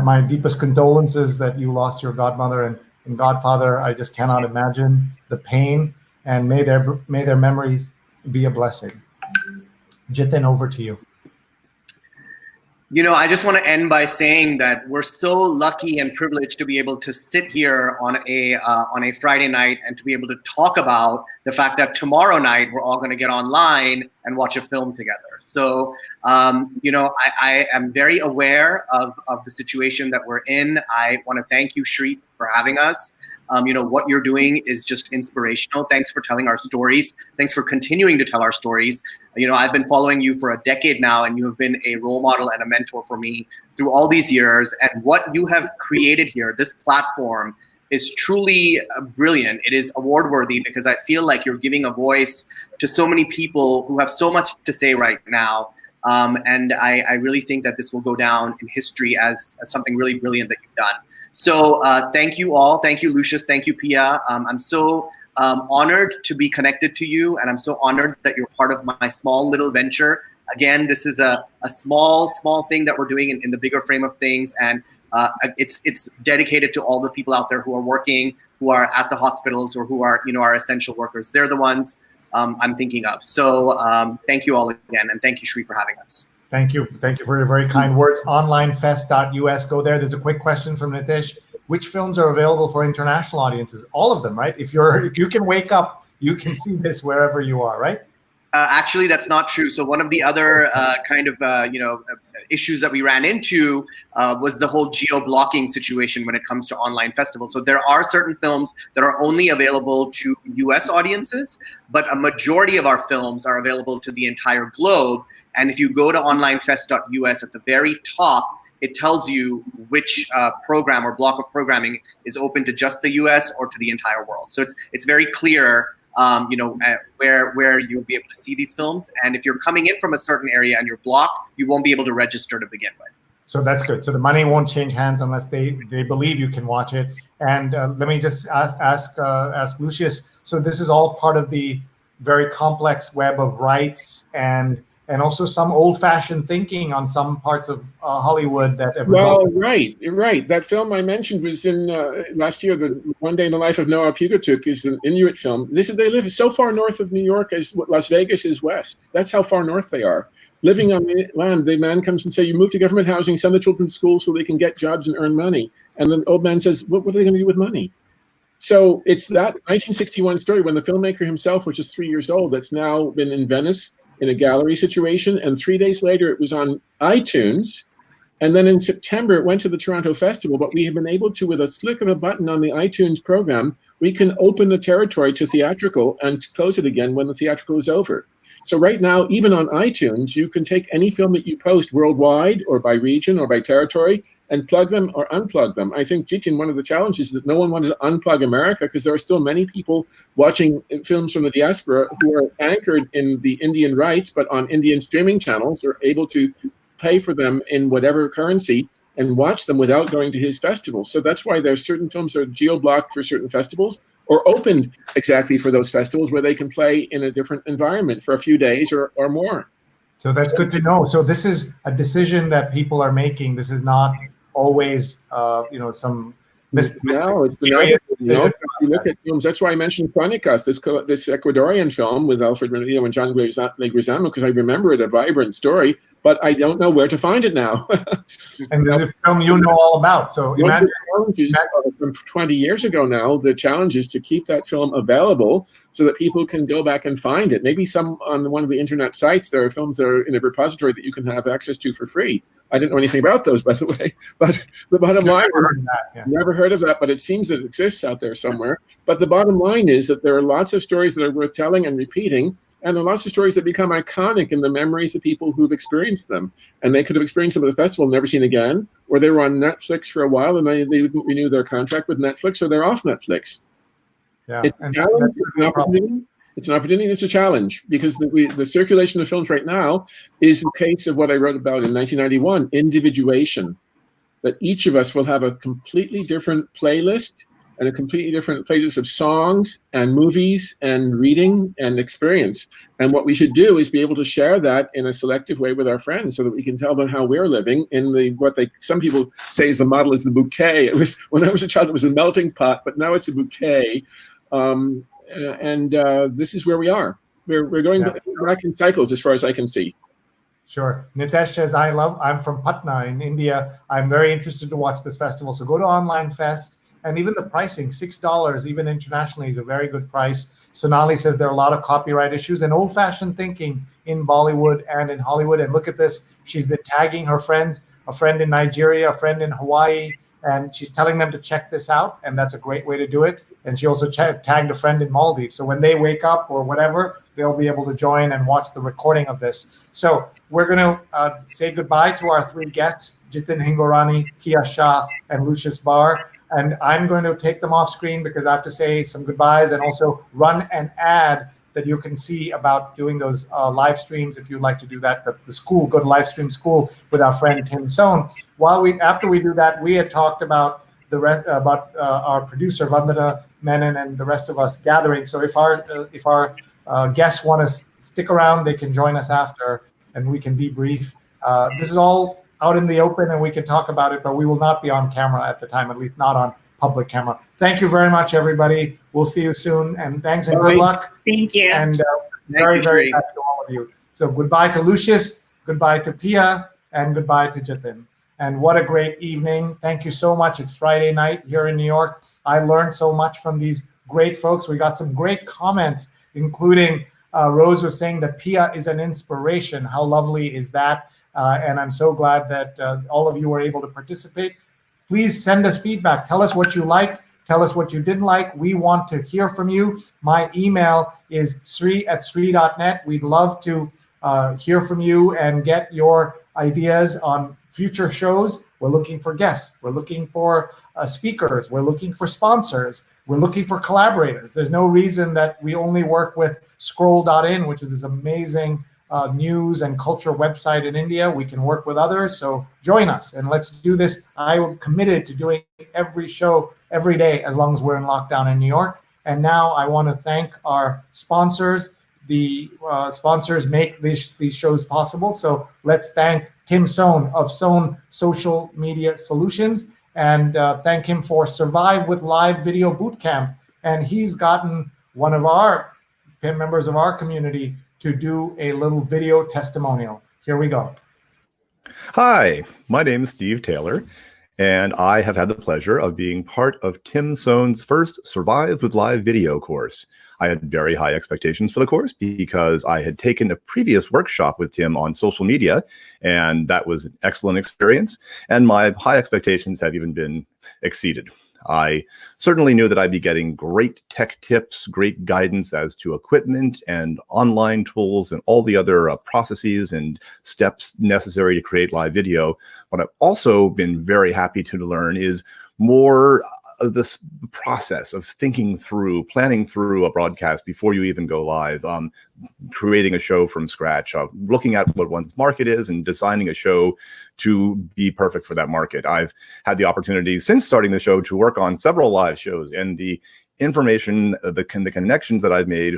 my deepest condolences that you lost your godmother and godfather. I just cannot imagine the pain, and may their memories be a blessing. Jitin, over to you. I just want to end by saying that we're so lucky and privileged to be able to sit here on a Friday night and to be able to talk about the fact that tomorrow night we're all going to get online and watch a film together. So, I am very aware of the situation that we're in. I want to thank you, Sree, for having us. What you're doing is just inspirational. Thanks for telling our stories. Thanks for continuing to tell our stories. I've been following you for a decade now, and you have been a role model and a mentor for me through all these years. And what you have created here, this platform, is truly brilliant. It is award-worthy because I feel like you're giving a voice to so many people who have so much to say right now. And I really think that this will go down in history as something really brilliant that you've done. So thank you all. Thank you, Lucius. Thank you, Pia. I'm so honored to be connected to you, and I'm so honored that you're part of my small little venture. Again, this is a small thing that we're doing in the bigger frame of things, and it's dedicated to all the people out there who are working, who are at the hospitals, or who are our essential workers. They're the ones I'm thinking of. So thank you all again, and thank you, Sree, for having us. Thank you. Thank you for your very kind words. Onlinefest.us. Go there. There's a quick question from Nitish. Which films are available for international audiences? All of them, right? If you can wake up, you can see this wherever you are, right? Actually, that's not true. So one of the other issues that we ran into was the whole geo-blocking situation when it comes to online festivals. So there are certain films that are only available to US audiences, but a majority of our films are available to the entire globe. And if you go to onlinefest.us, at the very top, it tells you which program or block of programming is open to just the US or to the entire world. So it's very clear, where you'll be able to see these films. And if you're coming in from a certain area and you're blocked, you won't be able to register to begin with. So that's good. So the money won't change hands unless they believe you can watch it. And let me just ask Lucius. So this is all part of the very complex web of rights and also some old-fashioned thinking on some parts of Hollywood that. Well, right, you're right. That film I mentioned was in last year. The One Day in the Life of Noah Pugatuk is an Inuit film. They live so far north of New York as Las Vegas is west. That's how far north they are. Living on the land, the man comes and says, "You move to government housing, send the children to school so they can get jobs and earn money." And the old man says, "What are they going to do with money?" So it's that 1961 story when the filmmaker himself, which is 3 years old, that's now been in Venice in a gallery situation, and 3 days later it was on iTunes, and then in September it went to the Toronto Festival. But we have been able to, with a flick of a button on the iTunes program, we can open the territory to theatrical and close it again when the theatrical is over. So right now, even on iTunes, you can take any film that you post worldwide or by region or by territory and plug them or unplug them. I think, Jitin, one of the challenges is that no one wanted to unplug America because there are still many people watching films from the diaspora who are anchored in the Indian rights, but on Indian streaming channels are able to pay for them in whatever currency and watch them without going to his festival. So that's why there's certain films that are geo-blocked for certain festivals or opened exactly for those festivals where they can play in a different environment for a few days or more. So that's good to know. So this is a decision that people are making. This is not always, some No, it's the you look at films. That's why I mentioned Chronicas, this Ecuadorian film with Alfred Renillo and John Leguizamo, because I remember it, a vibrant story, but I don't know where to find it now. And this is a film you know all about. So imagine from 20 years ago now, the challenge is to keep that film available so that people can go back and find it. Maybe some on one of the internet sites, there are films that are in a repository that you can have access to for free. I didn't know anything about those, by the way. But the bottom line, never heard of that, but it seems that it exists out there somewhere. But the bottom line is that there are lots of stories that are worth telling and repeating, and there are lots of stories that become iconic in the memories of people who've experienced them. And they could have experienced them at the festival, never seen again, or they were on Netflix for a while and they didn't renew their contract with Netflix, or they're off Netflix. Yeah, it's an opportunity. It's an opportunity. It's a challenge because the circulation of films right now is a case of what I wrote about in 1991, individuation. That each of us will have a completely different playlist and a completely different playlist of songs and movies and reading and experience. And what we should do is be able to share that in a selective way with our friends so that we can tell them how we're living in some people say is the model is the bouquet. It was, when I was a child, it was a melting pot, but now it's a bouquet. And this is where we are. We're going back in cycles as far as I can see. Sure. Nitesh says, I'm from Patna in India. I'm very interested to watch this festival. So go to Online Fest. And even the pricing, $6, even internationally, is a very good price. Sonali says there are a lot of copyright issues and old-fashioned thinking in Bollywood and in Hollywood. And look at this. She's been tagging her friends, a friend in Nigeria, a friend in Hawaii, and she's telling them to check this out. And that's a great way to do it. And she also tagged a friend in Maldives. So when they wake up or whatever, they'll be able to join and watch the recording of this. So we're going to say goodbye to our three guests, Jitin Hingorani, Pia Shah, and Lucius Barre. And I'm going to take them off screen because I have to say some goodbyes and also run an ad that you can see about doing those live streams if you'd like to do that. But the school, go to Livestream School with our friend Tim Sohn. After we do that, we had talked about the rest about our producer Vandana Menon and the rest of us gathering. So if our guests want to stick around, they can join us after and we can debrief. This is all out in the open and we can talk about it, but we will not be on camera at the time, at least not on public camera. Thank you very much, everybody. We'll see you soon. And thanks and good luck. Thank you. And very best to all of you. So goodbye to Lucius, goodbye to Pia, and goodbye to Jitin. And what a great evening. Thank you so much. It's Friday night here in New York. I learned so much from these great folks. We got some great comments, including Rose was saying that Pia is an inspiration. How lovely is that? And I'm so glad that all of you were able to participate. Please send us feedback. Tell us what you liked. Tell us what you didn't like. We want to hear from you. My email is sree@sree.net. We'd love to hear from you and get your ideas on future shows. We're looking for guests. We're looking for speakers. We're looking for sponsors. We're looking for collaborators. There's no reason that we only work with Scroll.in, which is this amazing news and culture website in India. We can work with others. So join us and let's do this. I'm committed to doing every show every day as long as we're in lockdown in New York. And now I want to thank our sponsors. The sponsors make these shows possible. So let's thank Tim Sohn of Sohn Social Media Solutions and thank him for Survive with Live Video Bootcamp. And he's gotten one of our members of our community to do a little video testimonial. Here we go. Hi, my name is Steve Taylor, and I have had the pleasure of being part of Tim Sohn's first Survive with Live Video course. I had very high expectations for the course because I had taken a previous workshop with Tim on social media, and that was an excellent experience, and my high expectations have even been exceeded. I certainly knew that I'd be getting great tech tips, great guidance as to equipment and online tools and all the other processes and steps necessary to create live video. What I've also been very happy to learn is more of this process of thinking through, planning through a broadcast before you even go live, creating a show from scratch, looking at what one's market is and designing a show to be perfect for that market. I've had the opportunity since starting the show to work on several live shows, and the information, the connections that I've made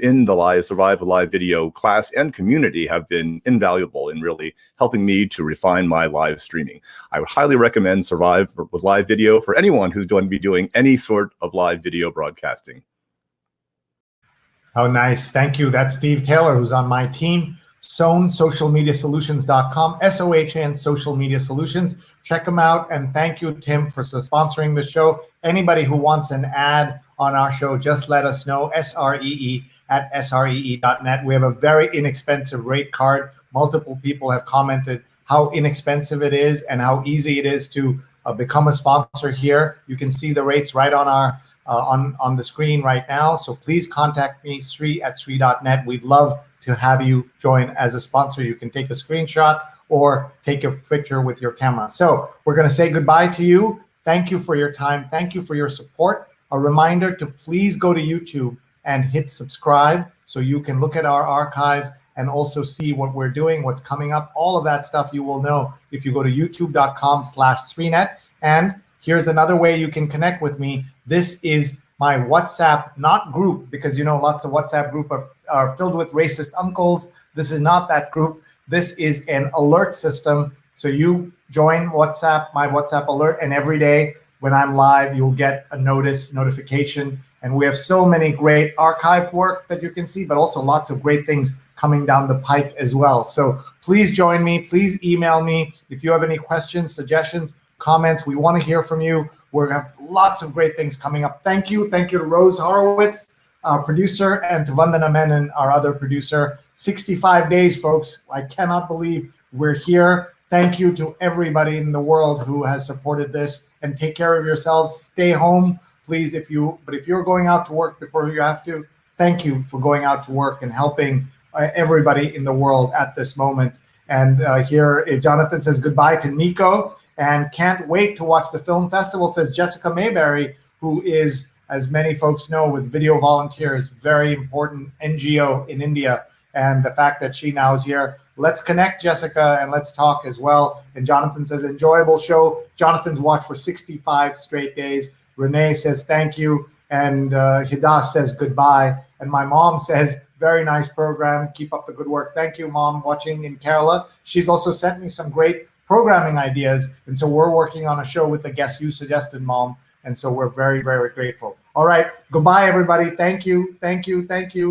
in the live Survive with Live Video class and community have been invaluable in really helping me to refine my live streaming. I would highly recommend Survive with Live Video for anyone who's going to be doing any sort of live video broadcasting. Oh, nice. Thank you. That's Steve Taylor, who's on my team. SohnSocialMediaSolutions.com, SOHN Social Media Solutions. Check them out. And thank you, Tim, for sponsoring the show. Anybody who wants an ad on our show, just let us know, sree@sree.net. We have a very inexpensive rate card. Multiple people have commented how inexpensive it is and how easy it is to become a sponsor here. You can see the rates right on our on the screen right now. So please contact me, Sree@sree.net. We'd love to have you join as a sponsor. You can take a screenshot or take a picture with your camera. So we're going to say goodbye to you. Thank you for your time. Thank you for your support. A reminder to please go to YouTube and hit subscribe so you can look at our archives and also see what we're doing, what's coming up. All of that stuff you will know if you go to youtube.com/Sreenet. And here's another way you can connect with me. This is my WhatsApp, not group, because you know lots of WhatsApp group are filled with racist uncles. This is not that group. This is an alert system. So you join WhatsApp, my WhatsApp alert, and every day when I'm live, you'll get a notification, And we have so many great archived work that you can see, but also lots of great things coming down the pike as well. So please join me. Please email me if you have any questions, suggestions, comments. We want to hear from you. We're going to have lots of great things coming up. Thank you. Thank you to Rose Horowitz, our producer, and to Vandana Menon, our other producer. 65 days, folks. I cannot believe we're here. Thank you to everybody in the world who has supported this, and take care of yourselves. Stay home, please. But if you're going out to work before you have to, thank you for going out to work and helping everybody in the world at this moment. And here, Jonathan says goodbye to Nico and can't wait to watch the film festival, says Jessica Mayberry, who is, as many folks know, with Video Volunteers, very important NGO in India. And the fact that she now is here, let's connect, Jessica, and let's talk as well. And Jonathan says, enjoyable show. Jonathan's watched for 65 straight days. Renee says, thank you. And Hidas says, goodbye. And my mom says, very nice program. Keep up the good work. Thank you, Mom, watching in Kerala. She's also sent me some great programming ideas. And so we're working on a show with the guests you suggested, Mom. And so we're very, very grateful. All right. Goodbye, everybody. Thank you. Thank you. Thank you.